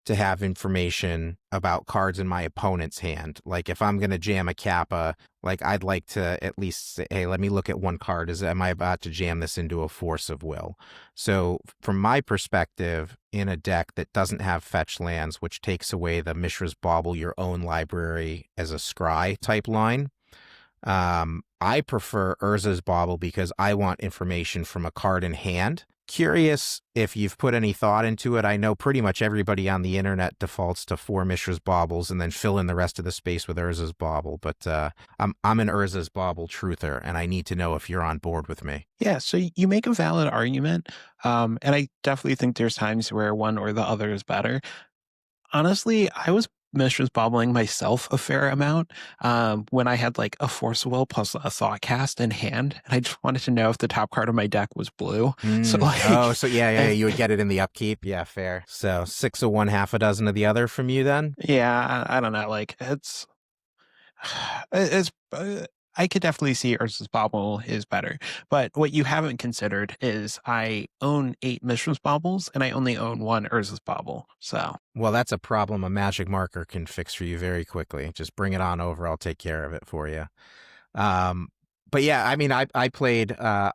to have information about cards in my opponent's hand. Like if I'm going to jam a Kappa, like I'd like to at least say, hey, let me look at one card. Am I about to jam this into a Force of Will? So from my perspective, in a deck that doesn't have fetch lands, which takes away the Mishra's Bauble your own library as a scry type line, I prefer Urza's Bauble because I want information from a card in hand. Curious if you've put any thought into it. I know pretty much everybody on the internet defaults to 4 Mishra's Baubles and then fill in the rest of the space with Urza's Bauble. But I'm an Urza's Bauble truther, and I need to know if you're on board with me. Yeah, so you make a valid argument. And I definitely think there's times where one or the other is better. Honestly, I was Mishra's bobbling myself a fair amount when I had like a Force of Will plus a Thought Cast in hand, and I just wanted to know if the top card of my deck was blue. So Oh, like, so yeah, you would get it in the upkeep. Yeah, fair. So 6 of one, half a dozen of the other from you then? yeah, I don't know, like it's. I could definitely see Urza's Bauble is better, but what you haven't considered is I own 8 Mishra's Baubles and I only own 1 Urza's Bauble. So Well, that's a problem a magic marker can fix for you very quickly. Just bring it on over. I'll take care of it for you. Um, but yeah, I mean, I played, I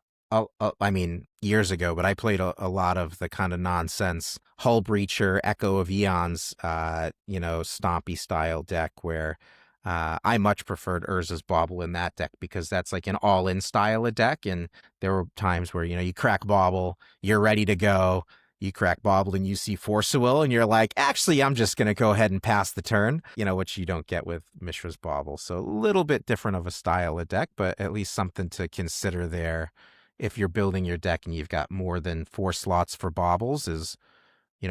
mean, years ago, but I played a lot of the kind of nonsense Hull Breacher, Echo of Eons, stompy style deck where I much preferred Urza's Bauble in that deck because that's like an all-in style of deck. And there were times where, you crack Bauble, you're ready to go. You crack Bauble and you see Force of Will, and you're like, actually, I'm just going to go ahead and pass the turn, which you don't get with Mishra's Bauble. So a little bit different of a style of deck, but at least something to consider there. If you're building your deck and you've got more than 4 slots for Baubles, is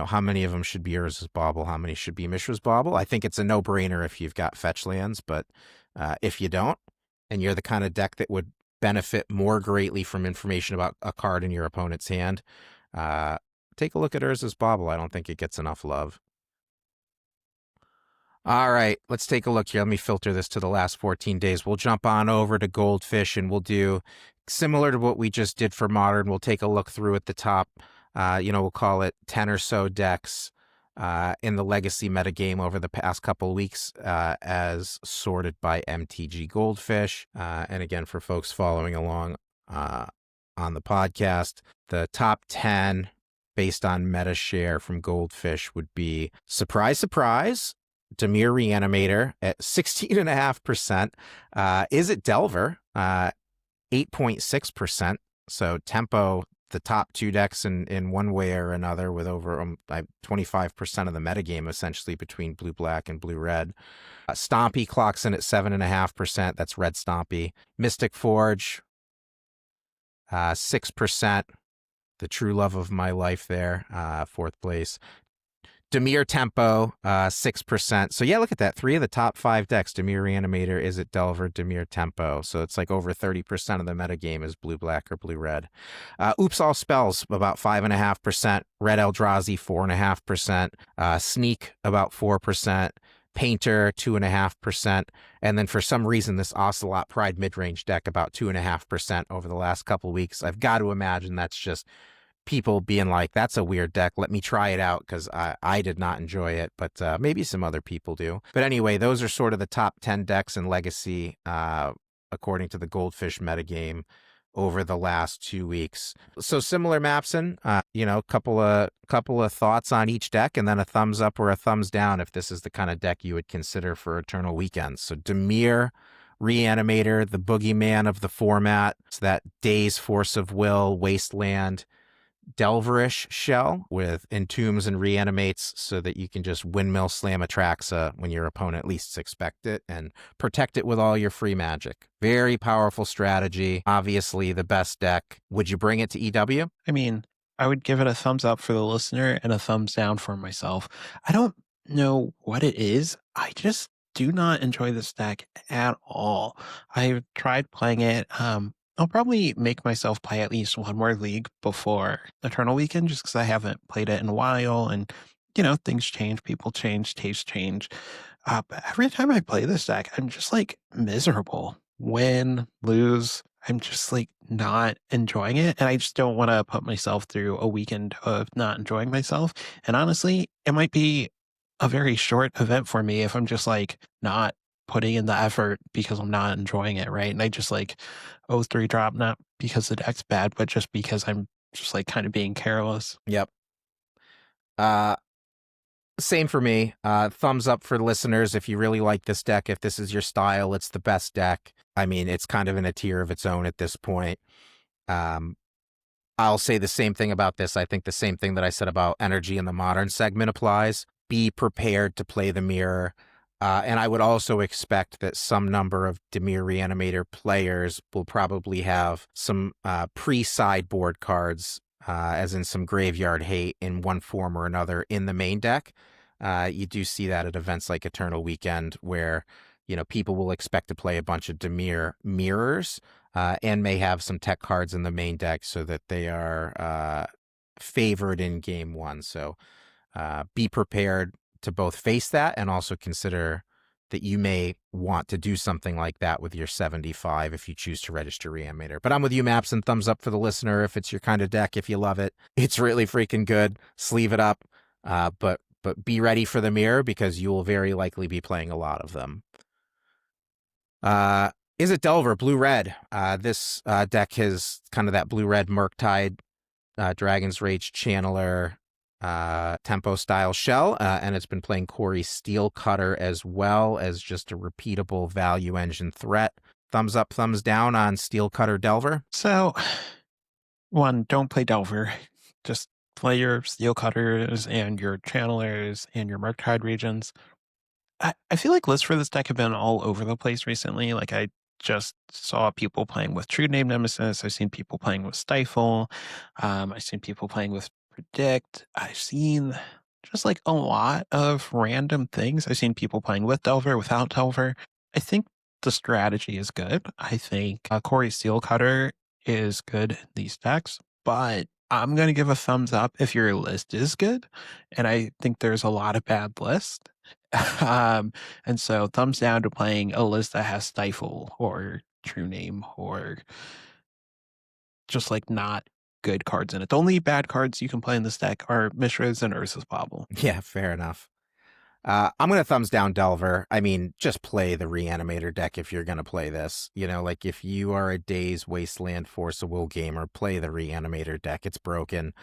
how many of them should be Urza's Bauble? How many should be Mishra's Bauble? I think it's a no-brainer if you've got fetch lands, but if you don't, and you're the kind of deck that would benefit more greatly from information about a card in your opponent's hand, take a look at Urza's Bauble. I don't think it gets enough love. All right, let's take a look here. Let me filter this to the last 14 days. We'll jump on over to Goldfish and we'll do similar to what we just did for Modern. We'll take a look through at the top. We'll call it 10 or so decks in the Legacy metagame over the past couple of weeks as sorted by MTG Goldfish. And again, for folks following along on the podcast, the top 10 based on meta share from Goldfish would be, surprise, surprise, Dimir Reanimator at 16.5%. Is it Delver? 8.6%. So tempo the top two decks in one way or another, with over 25% of the metagame essentially between blue black and blue red. Stompy clocks in at 7.5%. That's red Stompy. Mystic Forge, 6%. The true love of my life there, fourth place. Dimir Tempo, 6%. So yeah, look at that. 3 of the top 5 decks, Dimir Reanimator, Is It Delver, Dimir Tempo. So it's like over 30% of the metagame is blue-black or blue-red. Oops All Spells, about 5.5%. Red Eldrazi, 4.5%. Sneak, about 4%. Painter, 2.5%. And then for some reason, this Ocelot Pride mid-range deck, about 2.5% over the last couple of weeks. I've got to imagine that's just people being like, that's a weird deck, let me try it out, because I did not enjoy it, but maybe some other people do. But anyway, those are sort of the top 10 decks in Legacy, according to the Goldfish metagame over the last 2 weeks. So similar, Mapson, couple of thoughts on each deck, and then a thumbs up or a thumbs down if this is the kind of deck you would consider for Eternal Weekends. So Dimir Reanimator, the boogeyman of the format. It's that Daze, Force of Will, Wasteland, Delverish shell with entombs and reanimates, so that you can just windmill slam Atraxa when your opponent least expect it, and protect it with all your free magic. Very powerful strategy. Obviously the best deck. Would you bring it to EW? I mean, I would give it a thumbs up for the listener and a thumbs down for myself. I don't know what it is. I just do not enjoy this deck at all. I've tried playing it. I'll probably make myself play at least one more league before Eternal Weekend, just because I haven't played it in a while. And, things change, people change, tastes change. But every time I play this deck, I'm just like miserable. Win, lose, I'm just like not enjoying it. And I just don't want to put myself through a weekend of not enjoying myself. And honestly, it might be a very short event for me if I'm just like not putting in the effort because I'm not enjoying it, right? And I just like 3 drop, not because the deck's bad, but just because I'm just like kind of being careless. Yep. Same for me. Thumbs up for listeners if you really like this deck. If this is your style, it's the best deck. I mean, it's kind of in a tier of its own at this point. I'll say the same thing about this. I think the same thing that I said about Energy in the Modern segment applies. Be prepared to play the mirror. And I would also expect that some number of Dimir Reanimator players will probably have some pre-sideboard cards, as in some graveyard hate in one form or another in the main deck. You do see that at events like Eternal Weekend, where people will expect to play a bunch of Dimir mirrors, and may have some tech cards in the main deck so that they are favored in game one. So be prepared to both face that and also consider that you may want to do something like that with your 75 if you choose to register Reanimator. But I'm with you, Maps, and thumbs up for the listener if it's your kind of deck, if you love it. It's really freaking good. Sleeve it up, but be ready for the mirror, because you will very likely be playing a lot of them. Is It Delver, blue-red? This deck has kind of that blue-red Murktide, Dragon's Rage Channeler, tempo style shell, and it's been playing Corey Steelcutter as well as just a repeatable value engine threat. Thumbs up, thumbs down on Steelcutter Delver? So, one, don't play Delver. Just play your Steelcutters and your Channelers and your Murktide regions. I feel like lists for this deck have been all over the place recently. Like, I just saw people playing with True Name Nemesis. I've seen people playing with Stifle. I've seen people playing with Predict. I've seen just like a lot of random things. I've seen people playing with Delver, without Delver. I think the strategy is good. I think Corey Steelcutter is good in these decks, but I'm going to give a thumbs up if your list is good. And I think there's a lot of bad lists. And so thumbs down to playing a list that has Stifle or True Name or just like not good cards in it. The only bad cards you can play in this deck are Mishra's and Ursa's Bobble. Yeah, fair enough. I'm going to thumbs down Delver. I mean, just play the Reanimator deck if you're going to play this. Like if you are a Daze, Wasteland, Force of Will gamer, play the Reanimator deck. It's broken.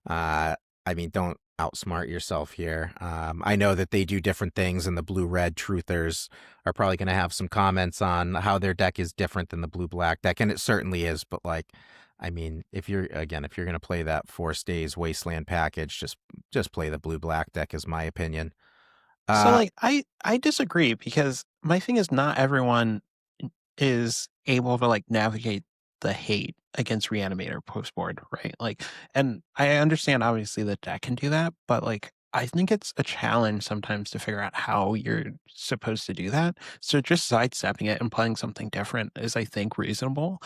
I mean, don't outsmart yourself here. I know that they do different things, and the blue-red truthers are probably going to have some comments on how their deck is different than the blue-black deck, and it certainly is, but like, I mean, if you're gonna play that 4 stays wasteland package, just play the blue black deck, is my opinion. So Uh, like I disagree because my thing is not everyone is able to like navigate the hate against Reanimator post board, right? Like, and I understand obviously the deck can do that, but like I think it's a challenge sometimes to figure out how you're supposed to do that. So just sidestepping it and playing something different is, I think, reasonable.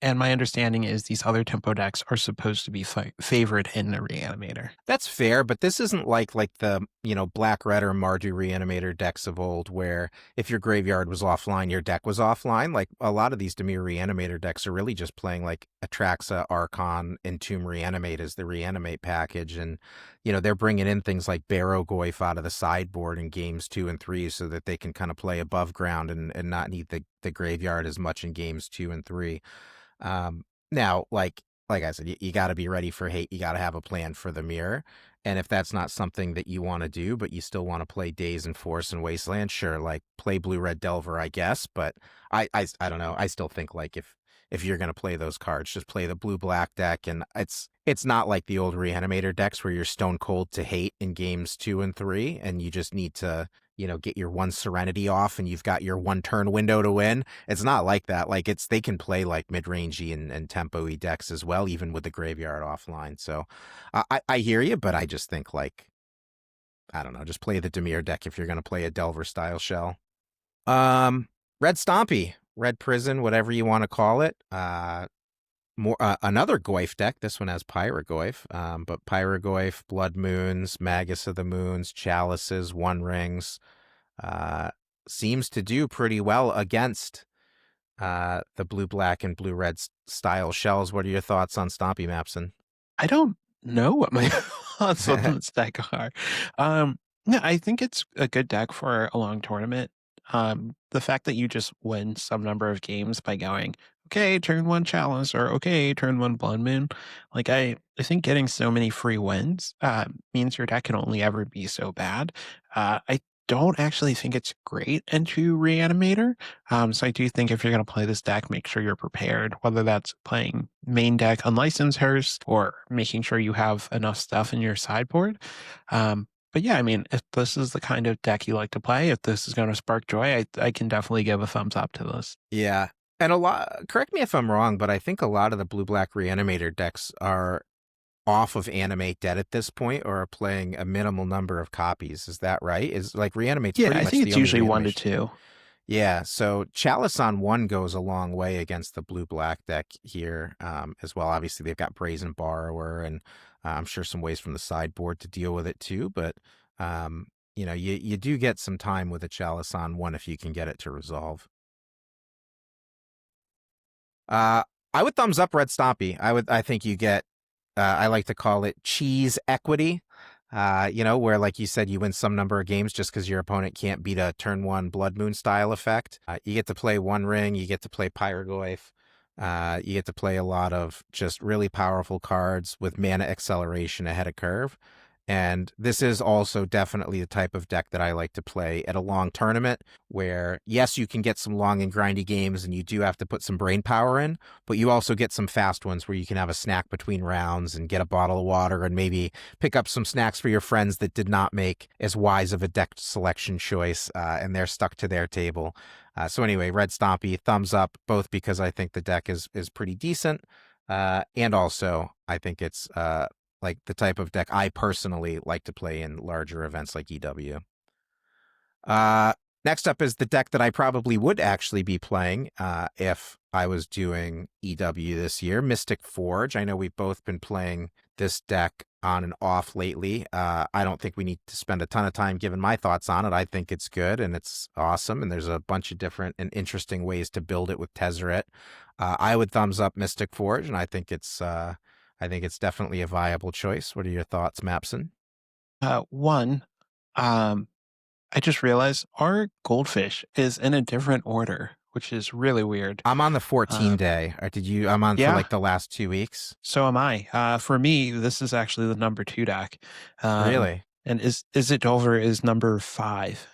And my understanding is these other tempo decks are supposed to be favored in the Reanimator. That's fair, but this isn't like the, Black Red or Mardu Reanimator decks of old where if your graveyard was offline, your deck was offline. Like a lot of these Dimir Reanimator decks are really just playing like Atraxa, Archon, Entomb Reanimate as the Reanimate package. And, they're bringing in things like Barrow-Goyf out of the sideboard in games 2 and 3 so that they can kind of play above ground and not need the graveyard as much in games 2 and 3. Now, like I said, you got to be ready for hate. You got to have a plan for the mirror. And if that's not something that you want to do, but you still want to play Days and Force and Wasteland, sure, like play Blue Red Delver, I guess. But I don't know. I still think like if you're gonna play those cards, just play the blue black deck. And it's not like the old Reanimator decks where you're stone cold to hate in games 2 and 3, and you just need to get your one Serenity off, and you've got your one turn window to win. It's not like that. Like they can play like mid-rangey and tempo-y decks as well, even with the graveyard offline. So I hear you, but I just think like, I don't know, just play the Dimir deck if you're going to play a Delver style shell. Red Stompy, Red Prison, whatever you want to call it. More another Goyf deck. This one has Pyrogoyf, but Pyrogoyf, Blood Moons, Magus of the Moons, Chalices, One Rings, uh, seems to do pretty well against the blue black and blue red style shells. What are your thoughts on Stompy Mapson? I don't know what my thoughts on this deck are. Yeah, I think it's a good deck for a long tournament. The fact that you just win some number of games by going, okay, turn one chalice or okay, turn one blood moon. Like I think getting so many free wins means your deck can only ever be so bad. I don't actually think it's great into Reanimator. So I do think if you're going to play this deck, make sure you're prepared, whether that's playing main deck unlicensed Hearst or making sure you have enough stuff in your sideboard. But yeah, I mean, if this is the kind of deck you like to play, if this is going to spark joy, I can definitely give a thumbs up to this. Yeah. And correct me if I'm wrong, but I think a lot of the blue black Reanimator decks are off of Animate Dead at this point or are playing a minimal number of copies. Is that right? Is like Reanimate's Yeah, pretty I much think the it's only usually one to reanimation. two. Yeah, so Chalice on one goes a long way against the blue black deck here as well. Obviously, they've got Brazen Borrower, and I'm sure some ways from the sideboard to deal with it too. But you do get some time with a Chalice on one if you can get it to resolve. Uh, I would thumbs up Red Stompy. I think you get. I like to call it cheese equity. Where like you said, you win some number of games just because your opponent can't beat a turn one Blood Moon style effect. You get to play One Ring, you get to play Pyrogoyf, you get to play a lot of just really powerful cards with mana acceleration ahead of curve. And this is also definitely the type of deck that I like to play at a long tournament where, yes, you can get some long and grindy games and you do have to put some brain power in, but you also get some fast ones where you can have a snack between rounds and get a bottle of water and maybe pick up some snacks for your friends that did not make as wise of a deck selection choice and they're stuck to their table. So anyway, Red Stompy, thumbs up, both because I think the deck is pretty decent and also I think it's like the type of deck I personally like to play in larger events like EW. Uh, Next up is the deck that I probably would actually be playing if I was doing EW this year, Mystic Forge. I know we've both been playing this deck on and off lately. I don't think we need to spend a ton of time giving my thoughts on it. I think it's good and it's awesome, and there's a bunch of different and interesting ways to build it with Tezzeret. I would thumbs up Mystic Forge, and I think it's definitely a viable choice. What are your thoughts, Mapson? One, um, I just realized our goldfish is in a different order, which is really weird. I'm on the 14 Um, day. I'm on for yeah, like the last 2 weeks. so am I. For me, this is actually the number two deck. Really? And is it Dover is number five.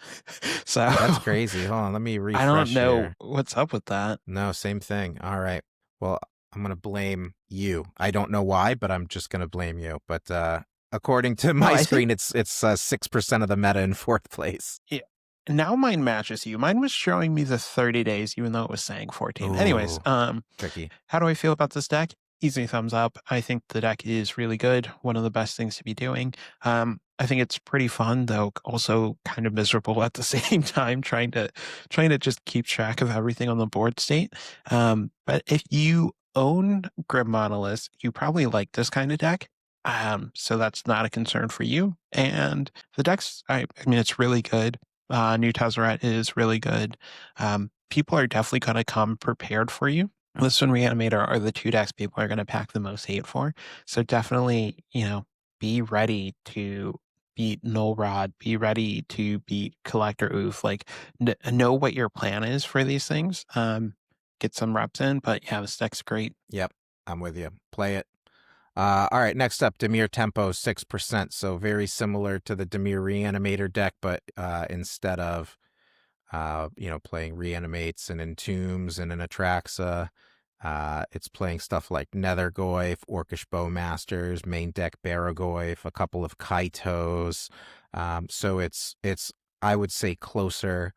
So That's crazy. Hold on, let me I don't refresh know here. what's up with that. No, same thing. All right. Well, I'm gonna blame you. I don't know why, but I'm just gonna blame you. But according to No, my I think screen, it's 6% of the meta in fourth place. yeah. Now mine matches you. Mine was showing me the 30 days, even though it was saying 14. Anyways, Ooh, tricky. how do I feel about this deck? Easy thumbs up. I think the deck is really good. One of the best things to be doing. I think it's pretty fun, though also kind of miserable at the same time, trying to just keep track of everything on the board state. But if you own Grim Monolith, you probably like this kind of deck. So that's not a concern for you. And the deck's, I mean, it's really good. New Tezzeret is really good. People are definitely going to come prepared for you. This and Reanimator are the two decks people are going to pack the most hate for. So definitely, be ready to beat Null Rod, be ready to beat Collector Oof. Like, know what your plan is for these things. Get some reps in, but yeah, this deck's great. Yep, I'm with you. Play it. All right, next up, Dimir Tempo, 6%. So very similar to the Dimir Reanimator deck, but instead of playing Reanimates and Entombs and an Atraxa, it's playing stuff like Nethergoyf, Orcish Bowmasters, main deck Barragoyf, a couple of Kaitos. So it's I would say closer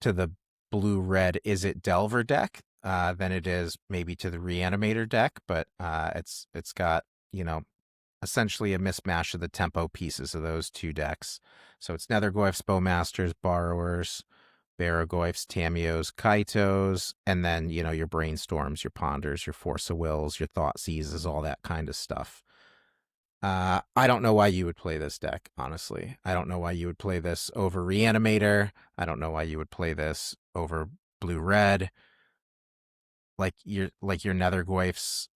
to the blue-red Is It Delver deck than it is maybe to the Reanimator deck, but it's got, essentially a mismatch of the tempo pieces of those two decks. So it's Nethergoyf's Bowmasters, Borrowers, Barragoyf's, Tamiyo's, Kaitos, and then, your Brainstorms, your Ponders, your Force of Wills, your Thought Seizes, all that kind of stuff. I don't know why you would play this deck, honestly. I don't know why you would play this over Reanimator. I don't know why you would play this over Blue-Red. Like your Nethergoyfs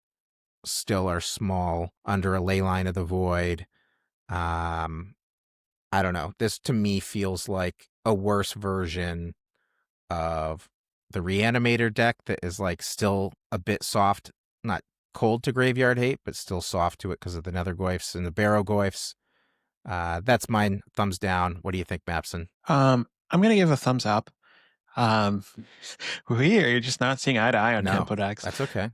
still are small under a Leyline of the Void. Um, I don't know. This to me feels like a worse version of the Reanimator deck that is like still a bit soft, not cold to Graveyard Hate, but still soft to it because of the Nethergoyfs and the Barrogoyfs. That's mine. Thumbs down. What do you think, Mapson? I'm going to give a thumbs up. Um, You're just not seeing eye to eye on No, tempo decks. that's okay.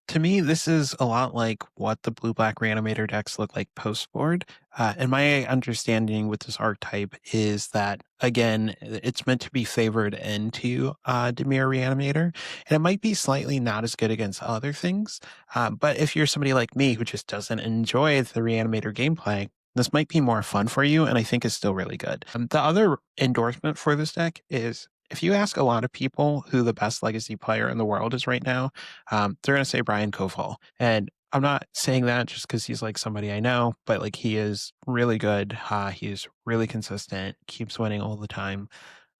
To me, this is a lot like what the blue-black Reanimator decks look like post-board. And my understanding with this archetype is that, again, it's meant to be favored into Dimir Reanimator, and it might be slightly not as good against other things. But if you're somebody like me who just doesn't enjoy the Reanimator gameplay, this might be more fun for you, and I think is still really good. The other endorsement for this deck is if you ask a lot of people who the best legacy player in the world is right now, they're going to say Brian Koval. And I'm not saying that just because he's like somebody I know, but like he is really good. He's really consistent, keeps winning all the time.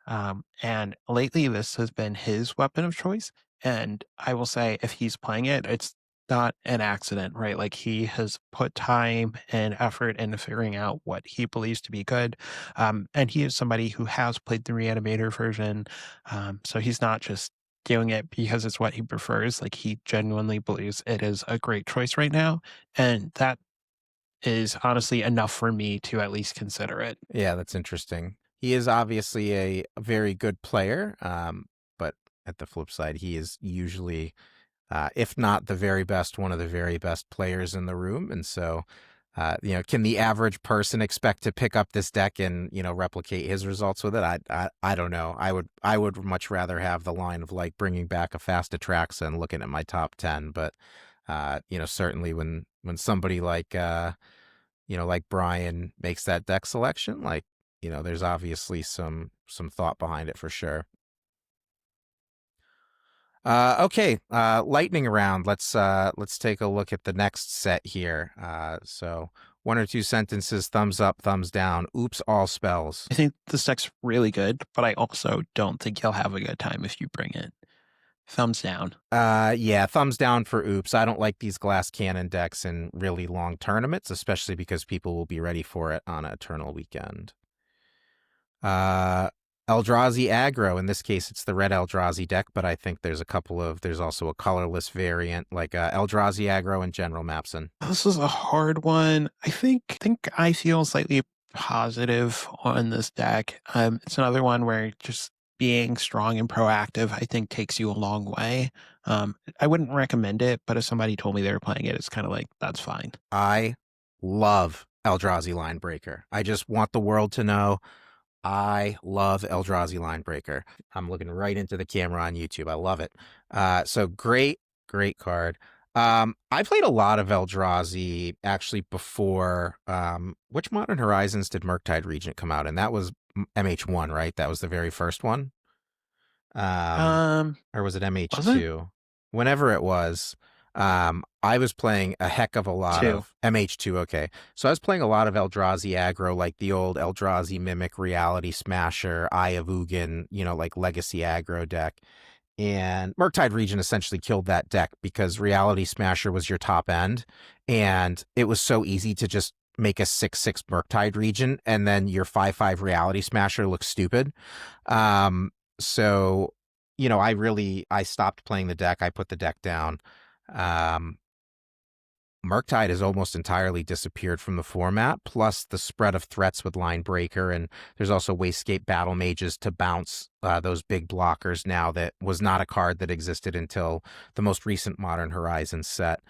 And lately, this has been his weapon of choice. And I will say, if he's playing it, it's not an accident, right? Like he has put time and effort into figuring out what he believes to be good. And he is somebody who has played the Reanimator version. So he's not just doing it because it's what he prefers. Like he genuinely believes it is a great choice right now. And that is honestly enough for me to at least consider it. Yeah, that's interesting. He is obviously a very good player, but at the flip side, he is usually, if not the very best, one of the very best players in the room. And so, can the average person expect to pick up this deck and replicate his results with it? I don't know. I would much rather have the line of like bringing back a fast Atraxa and looking at my top 10. But certainly when somebody like Brian makes that deck selection, like, there's obviously some thought behind it for sure. Okay, lightning round. Let's take a look at the next set here. So one or two sentences, thumbs up, thumbs down. Oops, all spells. I think this deck's really good, but I also don't think you'll have a good time if you bring it. Thumbs down. Yeah, thumbs down for oops. I don't like these glass cannon decks in really long tournaments, especially because people will be ready for it on Eternal Weekend. Eldrazi aggro. In this case, it's the red Eldrazi deck, but I think there's also a colorless variant like Eldrazi aggro and General Mapson. This is a hard one. I think I feel slightly positive on this deck. It's another one where just being strong and proactive, I think, takes you a long way. I wouldn't recommend it, but if somebody told me they were playing it, it's kind of like, that's fine. I love Eldrazi Linebreaker. I just want the world to know I love Eldrazi Linebreaker. I'm looking right into the camera on YouTube. I love it. So great, great card. I played a lot of Eldrazi actually before. Which Modern Horizons did Murktide Regent come out? And that was MH1, right? That was the very first one. Um, Um, or was it was it MH2? Whenever it was, I was playing a heck of a lot two? of MH2. Okay. So I was playing a lot of Eldrazi aggro, like the old Eldrazi Mimic Reality Smasher, Eye of Ugin, like legacy aggro deck. And Murktide Regent essentially killed that deck because Reality Smasher was your top end. And it was so easy to just make a 6/6 Murktide Regent, and then your 5/5 Reality Smasher looks stupid. Um, so, I stopped playing the deck. I put the deck down. Um, Murktide has almost entirely disappeared from the format, plus the spread of threats with Linebreaker, and there's also Wastegate Battle Mages to bounce those big blockers now. That was not a card that existed until the most recent Modern Horizons set.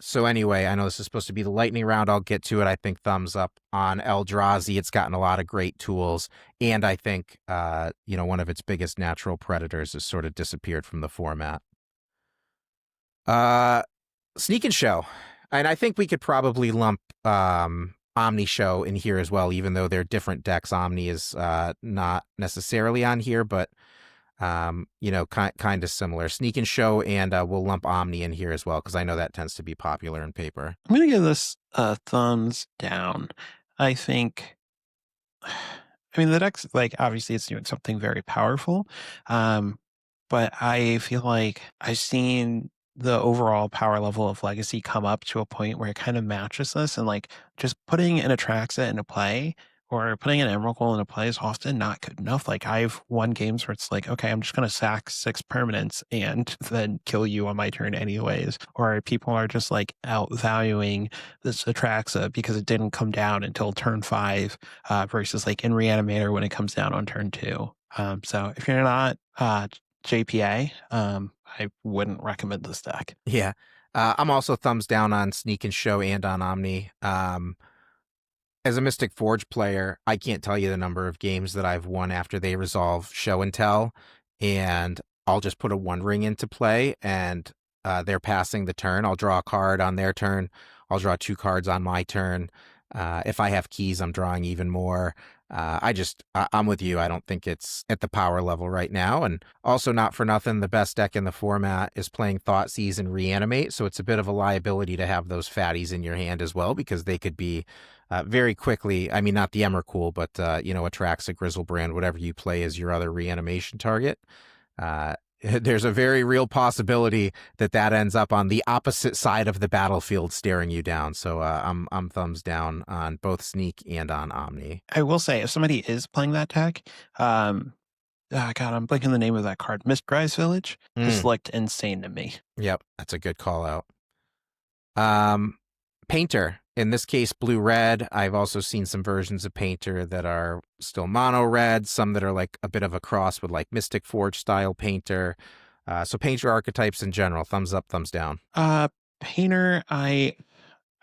So anyway, I know this is supposed to be the lightning round. I'll get to it. I think thumbs up on Eldrazi. It's gotten a lot of great tools, and I think one of its biggest natural predators has sort of disappeared from the format. Uh, Sneak and Show. And I think we could probably lump Omni Show in here as well, even though they're different decks. Omni is not necessarily on here, but kind of similar. Sneak and Show, and we'll lump Omni in here as well, because I know that tends to be popular in paper. I'm gonna give this a thumbs down. I think, I mean, the deck's like, obviously it's doing something very powerful. But I feel like I've seen the overall power level of Legacy come up to a point where it kind of matches this, and like just putting an Atraxa into play or putting an Emrakul into play is often not good enough. Like I've won games where it's like, okay, I'm just gonna sack 6 permanents and then kill you on my turn anyways. Or people are just like outvaluing this Atraxa because it didn't come down until turn 5, versus like in Reanimator when it comes down on turn 2. So if you're not JPA, I wouldn't recommend this deck. Yeah. I'm also thumbs down on Sneak and Show and on Omni. As a Mystic Forge player, I can't tell you the number of games that I've won after they resolve Show and Tell, and I'll just put a One Ring into play, and they're passing the turn. I'll draw a card on their turn. I'll draw 2 cards on my turn. If I have keys, I'm drawing even more. I'm with you. I don't think it's at the power level right now. And also, not for nothing, the best deck in the format is playing Thoughtseize and Reanimate. So it's a bit of a liability to have those fatties in your hand as well, because they could be very quickly, I mean, not the Emrakul, but, Atraxa, Grizzlebrand, whatever you play as your other reanimation target. There's a very real possibility that ends up on the opposite side of the battlefield staring you down. So I'm thumbs down on both Sneak and on Omni. I will say, if somebody is playing that deck, God, I'm blanking the name of that card. Mistrise Village just looked insane to me. Yep, that's a good call out. Painter, in this case, blue-red. I've also seen some versions of Painter that are still mono-red, some that are like a bit of a cross with like Mystic Forge style Painter. So Painter archetypes in general, thumbs up, thumbs down. Painter, I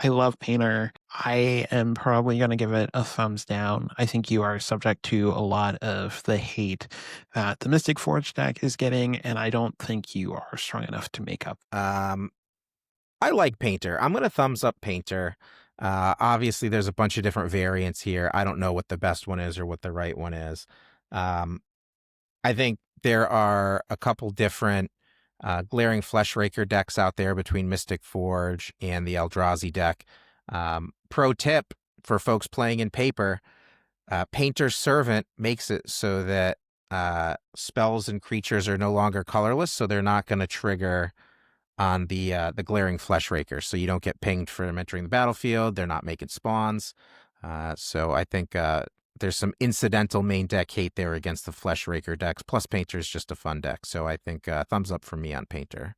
love Painter. I am probably going to give it a thumbs down. I think you are subject to a lot of the hate that the Mystic Forge deck is getting, and I don't think you are strong enough to make up. I like Painter. I'm going to thumbs up Painter. Obviously, there's a bunch of different variants here. I don't know what the best one is or what the right one is. I think there are a couple different glaring Fleshraker decks out there between Mystic Forge and the Eldrazi deck. Pro tip for folks playing in paper, Painter's Servant makes it so that spells and creatures are no longer colorless, so they're not going to trigger on the glaring Fleshraker, so you don't get pinged from entering the battlefield. They're not making spawns. So I think there's some incidental main deck hate there against the Fleshraker decks. Plus, Painter is just a fun deck, so I think thumbs up from me on Painter.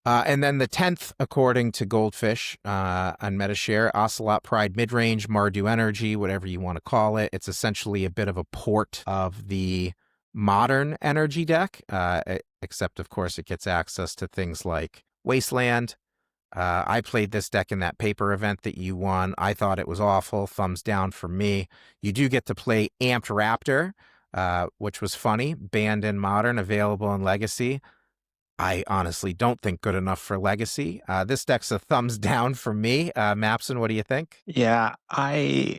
And then the 10th, according to Goldfish on Metashare, Ocelot Pride Midrange, Mardu Energy, whatever you want to call it. It's essentially a bit of a port of the modern energy deck, except of course it gets access to things like Wasteland. I played this deck in that paper event that you won. I thought it was awful. Thumbs down for me. You do get to play Amped Raptor, which was funny. Banned in Modern, available in Legacy. I honestly don't think good enough for Legacy. This deck's a thumbs down for me. Mapson, what do you think? Yeah,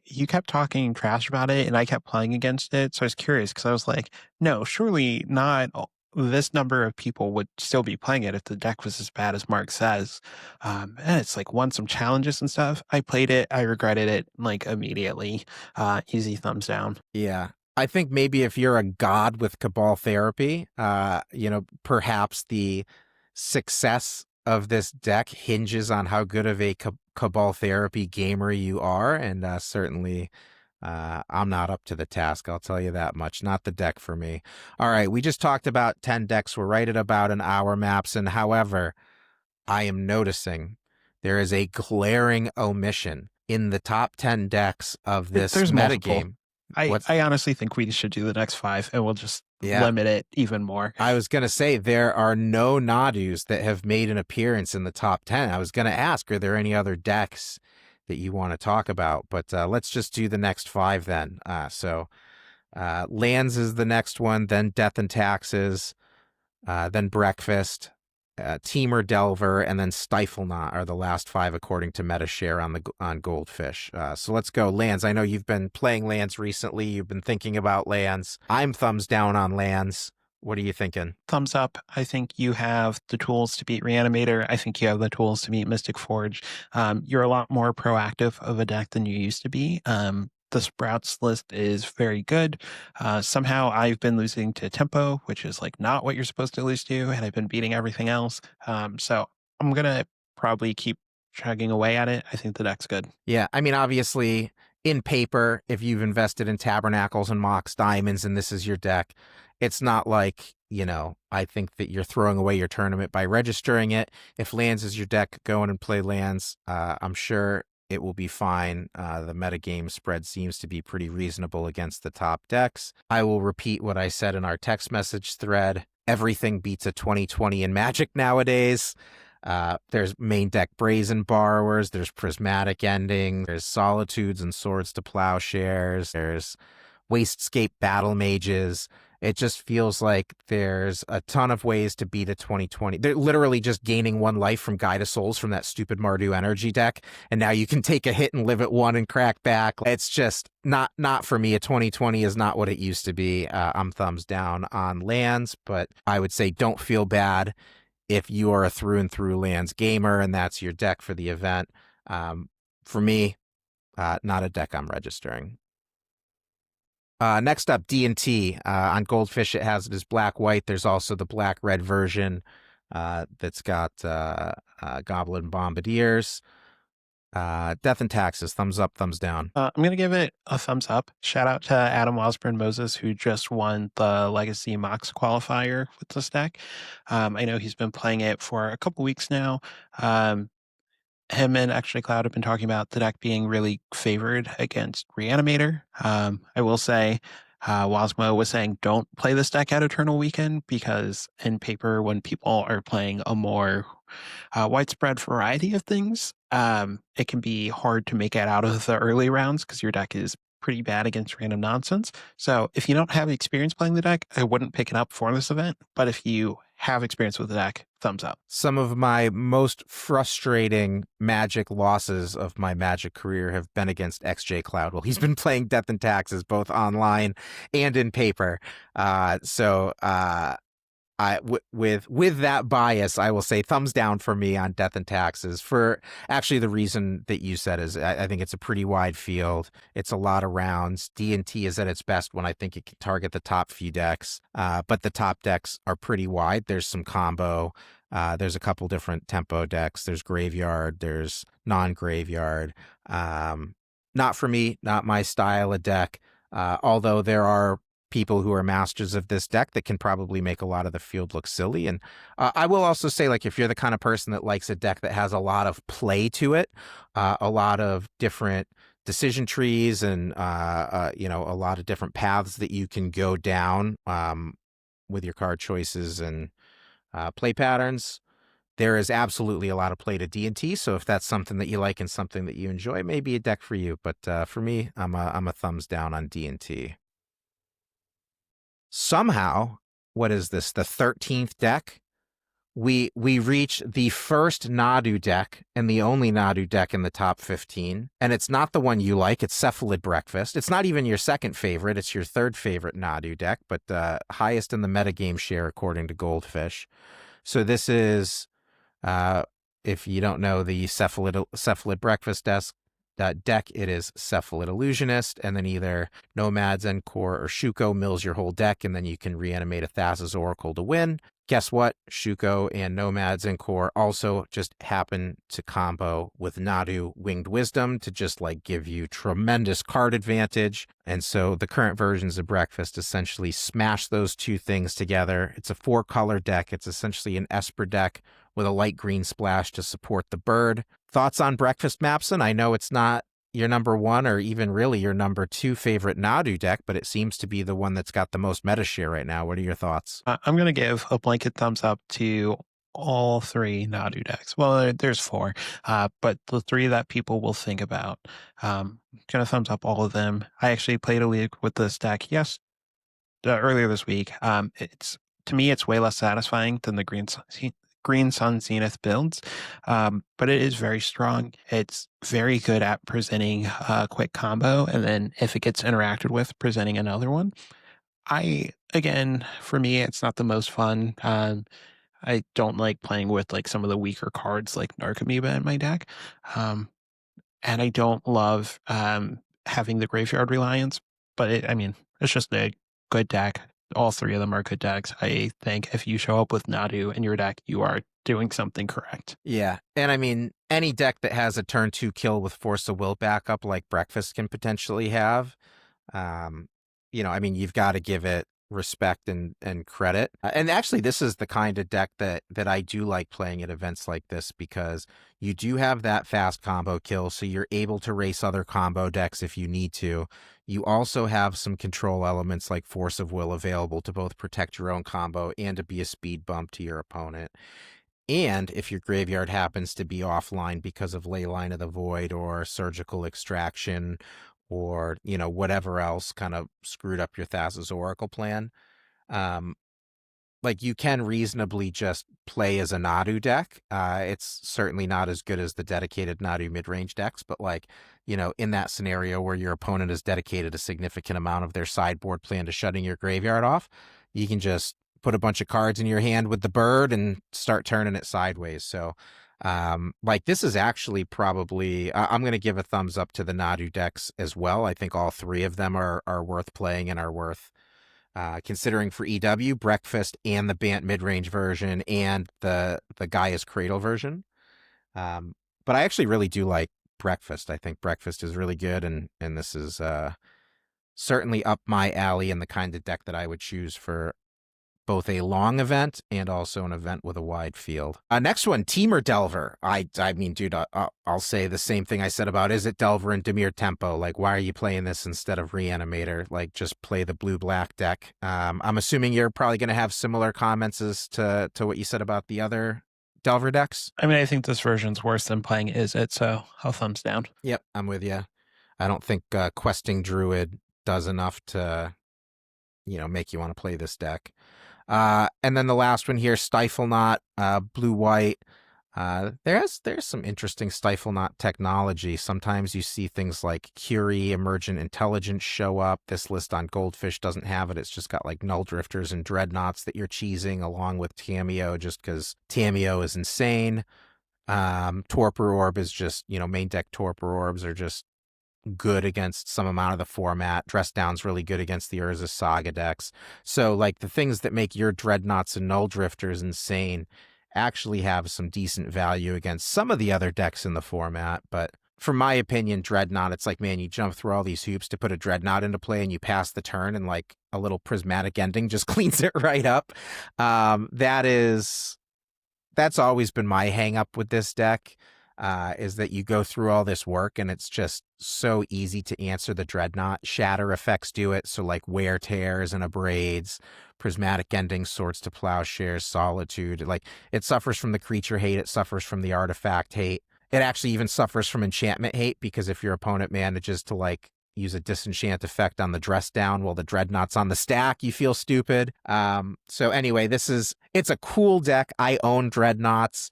you kept talking trash about it and I kept playing against it. So I was curious because I was like, no, surely not this number of people would still be playing it if the deck was as bad as Mark says. And it's like won some challenges and stuff. I played it, I regretted it like immediately. Easy thumbs down. Yeah. I think maybe if you're a god with Cabal Therapy, perhaps the success of this deck hinges on how good of a Cabal Therapy gamer you are. And certainly I'm not up to the task. I'll tell you that much. Not the deck for me. All right. We just talked about 10 decks. We're right at about an hour, Maps. And however, I am noticing there is a glaring omission in the top 10 decks of this There's multiple. metagame. I honestly think we should do the next five and we'll just Yeah. limit it even more. I was going to say there are no Nadus that have made an appearance in the top 10. I was going to ask, are there any other decks that you want to talk about? But let's just do the next five then. Lands is the next one, then Death and Taxes, then Breakfast, Teamer Delver, and then Stifle Knot are the last five according to Metashare on Goldfish. So let's go. Lands. I know you've been playing Lands recently. You've been thinking about Lands. I'm thumbs down on Lands. What are you thinking? Thumbs up. I think you have the tools to beat Reanimator. I think you have the tools to beat Mystic Forge. You're a lot more proactive of a deck than you used to be. The Sprouts list is very good. Somehow I've been losing to Tempo, which is like not what you're supposed to lose to, and I've been beating everything else. So I'm going to probably keep chugging away at it. I think the deck's good. Yeah, I mean, obviously, in paper, if you've invested in Tabernacles and Mox Diamonds and this is your deck, it's not like, I think that you're throwing away your tournament by registering it. If Lands is your deck, go in and play Lands. I'm sure it will be fine. The metagame spread seems to be pretty reasonable against the top decks. I will repeat what I said in our text message thread. Everything beats a 2020 in Magic nowadays. There's main deck Brazen Borrowers, there's Prismatic Ending, there's Solitudes and Swords to Plowshares, there's Wastescape Battle Mages. It just feels like there's a ton of ways to beat a 2020. They're literally just gaining one life from Guide of Souls from that stupid Mardu Energy deck, and now you can take a hit and live at one and crack back. It's just not for me. A 2020 is not what it used to be. I'm thumbs down on Lands, but I would say don't feel bad if you are a through and through Lands gamer and that's your deck for the event. For me, not a deck I'm registering. Next up, D&T. On Goldfish, it has it as black-white. There's also the black-red version that's got Goblin Bombardiers. Death and Taxes, thumbs up, thumbs down. I'm going to give it a thumbs up. Shout out to Adam Osborne Moses, who just won the Legacy Mox qualifier with this deck. I know he's been playing it for a couple weeks now. Him and Actually Cloud have been talking about the deck being really favored against Reanimator. I will say, Wasmo was saying don't play this deck at Eternal Weekend because in paper, when people are playing a more widespread variety of things, it can be hard to make it out of the early rounds because your deck is pretty bad against random nonsense. So if you don't have experience playing the deck, I wouldn't pick it up for this event. But if you have experience with the deck, thumbs up. Some of my most frustrating Magic losses of my Magic career have been against XJ Cloud. Well, he's been playing Death and Taxes both online and in paper. With that bias, I will say thumbs down for me on Death and Taxes for actually the reason that you said is I think it's a pretty wide field. It's a lot of rounds. D&T is at its best when I think it can target the top few decks, but the top decks are pretty wide. There's some combo. There's a couple different tempo decks. There's Graveyard. There's non-Graveyard. Not for me, not my style of deck, although there are people who are masters of this deck that can probably make a lot of the field look silly. And I will also say, like, if you're the kind of person that likes a deck that has a lot of play to it, a lot of different decision trees and, a lot of different paths that you can go down with your card choices and play patterns. There is absolutely a lot of play to D&T, so if that's something that you like and something that you enjoy, maybe a deck for you. But for me, I'm a thumbs down on D&T. Somehow, what is this? The 13th deck? We reach the first Nadu deck and the only Nadu deck in the top 15. And it's not the one you like. It's Cephalid Breakfast. It's not even your second favorite. It's your third favorite Nadu deck, but highest in the metagame share according to Goldfish. So this is, uh, if you don't know the Cephalid Breakfast deck, it is Cephalid Illusionist, and then either Nomads, Encore, or Shuko mills your whole deck, and then you can reanimate a Thassa's Oracle to win. Guess what? Shuko and Nomads and Core also just happen to combo with Nadu Winged Wisdom to just like give you tremendous card advantage. And so the current versions of Breakfast essentially smash those two things together. It's a 4-color deck. It's essentially an Esper deck with a light green splash to support the bird. Thoughts on Breakfast, Mapson? I know it's not your number one or even really your number 2 favorite Nadu deck, but it seems to be the one that's got the most meta share right now. What are your thoughts? I'm going to give a blanket thumbs up to all 3 Nadu decks. Well, there's 4, but the 3 that people will think about, going to thumbs up all of them. I actually played a league with this deck, earlier this week. To me, it's way less satisfying than the Green Sun Zenith builds, but it is very strong. It's very good at presenting a quick combo, and then if it gets interacted with, presenting another one. Again, for me, it's not the most fun. I don't like playing with like some of the weaker cards like Narcomoeba in my deck. And I don't love having the graveyard reliance, but it's just a good deck. All 3 of them are good decks. I think if you show up with Nadu in your deck, you are doing something correct. Yeah. And I mean, any deck that has a turn 2 kill with Force of Will backup like Breakfast can potentially have, you've got to give it respect and credit. And actually, this is the kind of deck that I do like playing at events like this because you do have that fast combo kill, so you're able to race other combo decks if you need to. You also have some control elements like Force of Will available to both protect your own combo and to be a speed bump to your opponent. And if your graveyard happens to be offline because of Leyline of the Void or Surgical Extraction or, whatever else kind of screwed up your Thassa's Oracle plan, you can reasonably just play as a Nadu deck. It's certainly not as good as the dedicated Nadu mid-range decks, but in that scenario where your opponent has dedicated a significant amount of their sideboard plan to shutting your graveyard off, you can just put a bunch of cards in your hand with the bird and start turning it sideways. So this is actually probably, I'm going to give a thumbs up to the Nadu decks as well. I think all 3 of them are worth playing and are worth considering for EW, Breakfast and the Bant mid-range version and the Gaia's Cradle version. But I actually really do like Breakfast. I think Breakfast is really good, and this is certainly up my alley and the kind of deck that I would choose for both a long event and also an event with a wide field. Next one, Teamer Delver. I mean, dude, I'll say the same thing I said about Izzet Delver and Dimir Tempo. Why are you playing this instead of Reanimator? Just play the blue-black deck. I'm assuming you're probably going to have similar comments as to what you said about the other Delver decks. I think this version's worse than playing Izzet, so I'll thumbs down. Yep, I'm with you. I don't think Questing Druid does enough to, make you want to play this deck. And then the last one here, Stifle Knot, blue-white. There's some interesting Stifle Knot technology. Sometimes you see things like Curie, Emergent Intelligence show up. This list on Goldfish doesn't have it. It's just got Null Drifters and Dreadnoughts that you're cheesing along with Tamiyo just because Tamiyo is insane. Torpor Orb is just, main deck Torpor Orbs are just good against some amount of the format. Dress Down's really good against the Urza Saga decks. So the things that make your Dreadnoughts and Null Drifters insane actually have some decent value against some of the other decks in the format. But from my opinion, Dreadnought, it's man, you jump through all these hoops to put a Dreadnought into play and you pass the turn and a little prismatic ending just cleans it right up. That's always been my hang up with this deck. is that you go through all this work and it's just so easy to answer the dreadnought. Shatter effects do it, so like wear tears and abrades, prismatic ending, swords to plowshares, solitude. Like it suffers from the creature hate, it suffers from the artifact hate. It actually even suffers from enchantment hate, because if your opponent manages to like use a disenchant effect on the dress down while the dreadnought's on the stack, you feel stupid. So anyway, it's a cool deck. I own dreadnoughts.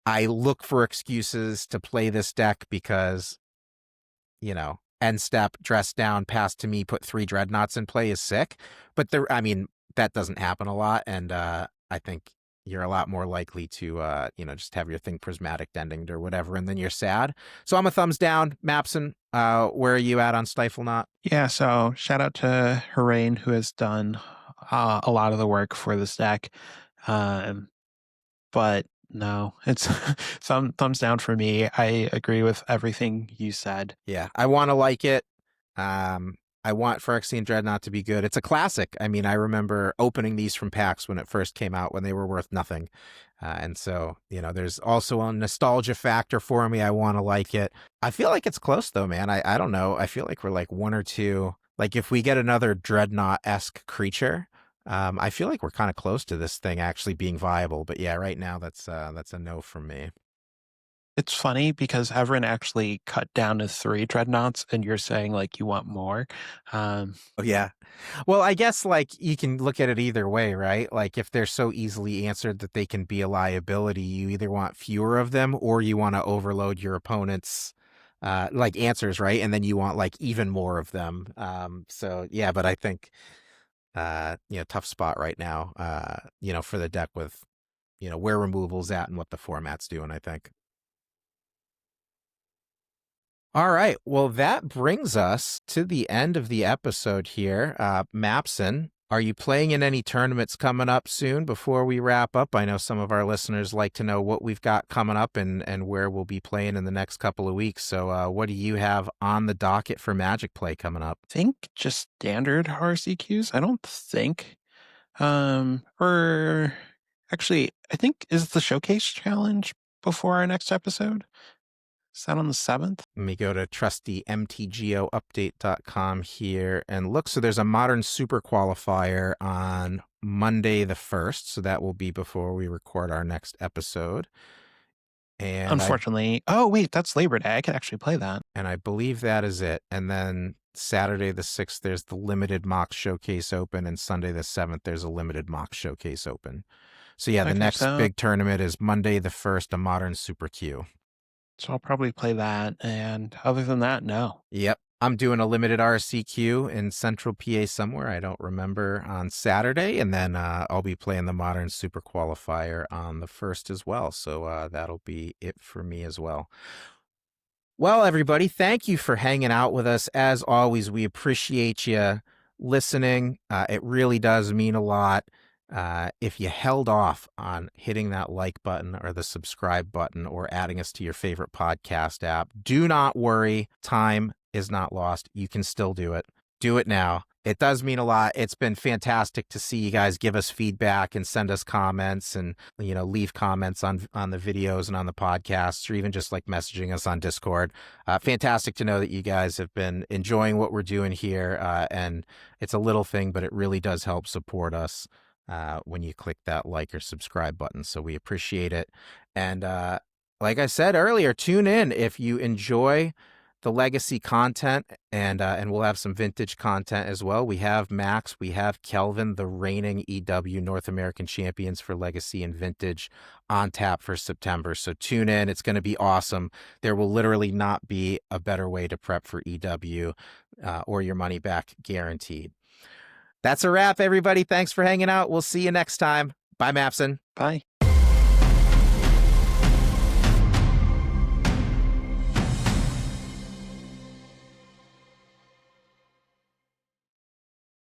I look for excuses to play this deck because, end step, dress down, pass to me, put 3 dreadnoughts in play is sick. But that doesn't happen a lot, and I think you're a lot more likely to, just have your thing prismatic ending or whatever, and then you're sad. So I'm a thumbs down. Mapson, where are you at on Stifle Knot? Yeah, so shout out to Harain, who has done a lot of the work for this deck. But no, it's some thumbs down for me. I agree with everything you said. Yeah, I want to like it. I want Phyrexian Dreadnought to be good. It's a classic. I mean, I remember opening these from packs when it first came out, when they were worth nothing. And so, there's also a nostalgia factor for me. I want to like it. I feel like it's close, though, man. I don't know. I feel like we're like 1 or 2. Like, if we get another Dreadnought-esque creature, I feel like we're kind of close to this thing actually being viable. But yeah, right now, that's a no from me. It's funny because Everin actually cut down to 3 dreadnoughts, and you're saying like you want more. Oh, yeah. Well, I guess like you can look at it either way, right? Like if they're so easily answered that they can be a liability, you either want fewer of them or you want to overload your opponent's like answers, right? And then you want like even more of them. So yeah, but I think tough spot right now, for the deck with, where removal's at and what the format's doing, I think. All right. Well, that brings us to the end of the episode here. Mapson, are you playing in any tournaments coming up soon before we wrap up? I know some of our listeners like to know what we've got coming up and where we'll be playing in the next couple of weeks. So what do you have on the docket for Magic play coming up? I think just standard RCQs. I don't think. Or actually, I think is the showcase challenge before our next episode. Is that on the 7th? Let me go to trustymtgoupdate.com here and look. So there's a modern super qualifier on Monday the 1st. So that will be before we record our next episode. And unfortunately, oh wait, that's Labor Day. I could actually play that. And I believe that is it. And then Saturday the 6th, there's the limited mock showcase open. And Sunday the 7th, there's a limited mock showcase open. So yeah, the next big tournament is Monday the 1st, a modern super Q. So I'll probably play that. And other than that, no. Yep. I'm doing a limited RCQ in Central PA somewhere. I don't remember, on Saturday. And then I'll be playing the Modern Super Qualifier on the 1st as well. So that'll be it for me as well. Well, everybody, thank you for hanging out with us. As always, we appreciate you listening. It really does mean a lot. If you held off on hitting that like button or the subscribe button or adding us to your favorite podcast app, do not worry. Time is not lost. You can still do it. Do it now. It does mean a lot. It's been fantastic to see you guys give us feedback and send us comments and, leave comments on the videos and on the podcasts, or even just like messaging us on Discord. Fantastic to know that you guys have been enjoying what we're doing here. And it's a little thing, but it really does help support us when you click that like or subscribe button. So we appreciate it. And like I said earlier, tune in if you enjoy the legacy content, and we'll have some vintage content as well. We have Max, we have Kelvin, the reigning EW North American champions for legacy and vintage, on tap for September. So tune in. It's going to be awesome. There will literally not be a better way to prep for EW or your money back guaranteed. That's a wrap, everybody. Thanks for hanging out. We'll see you next time. Bye, Mapson. Bye.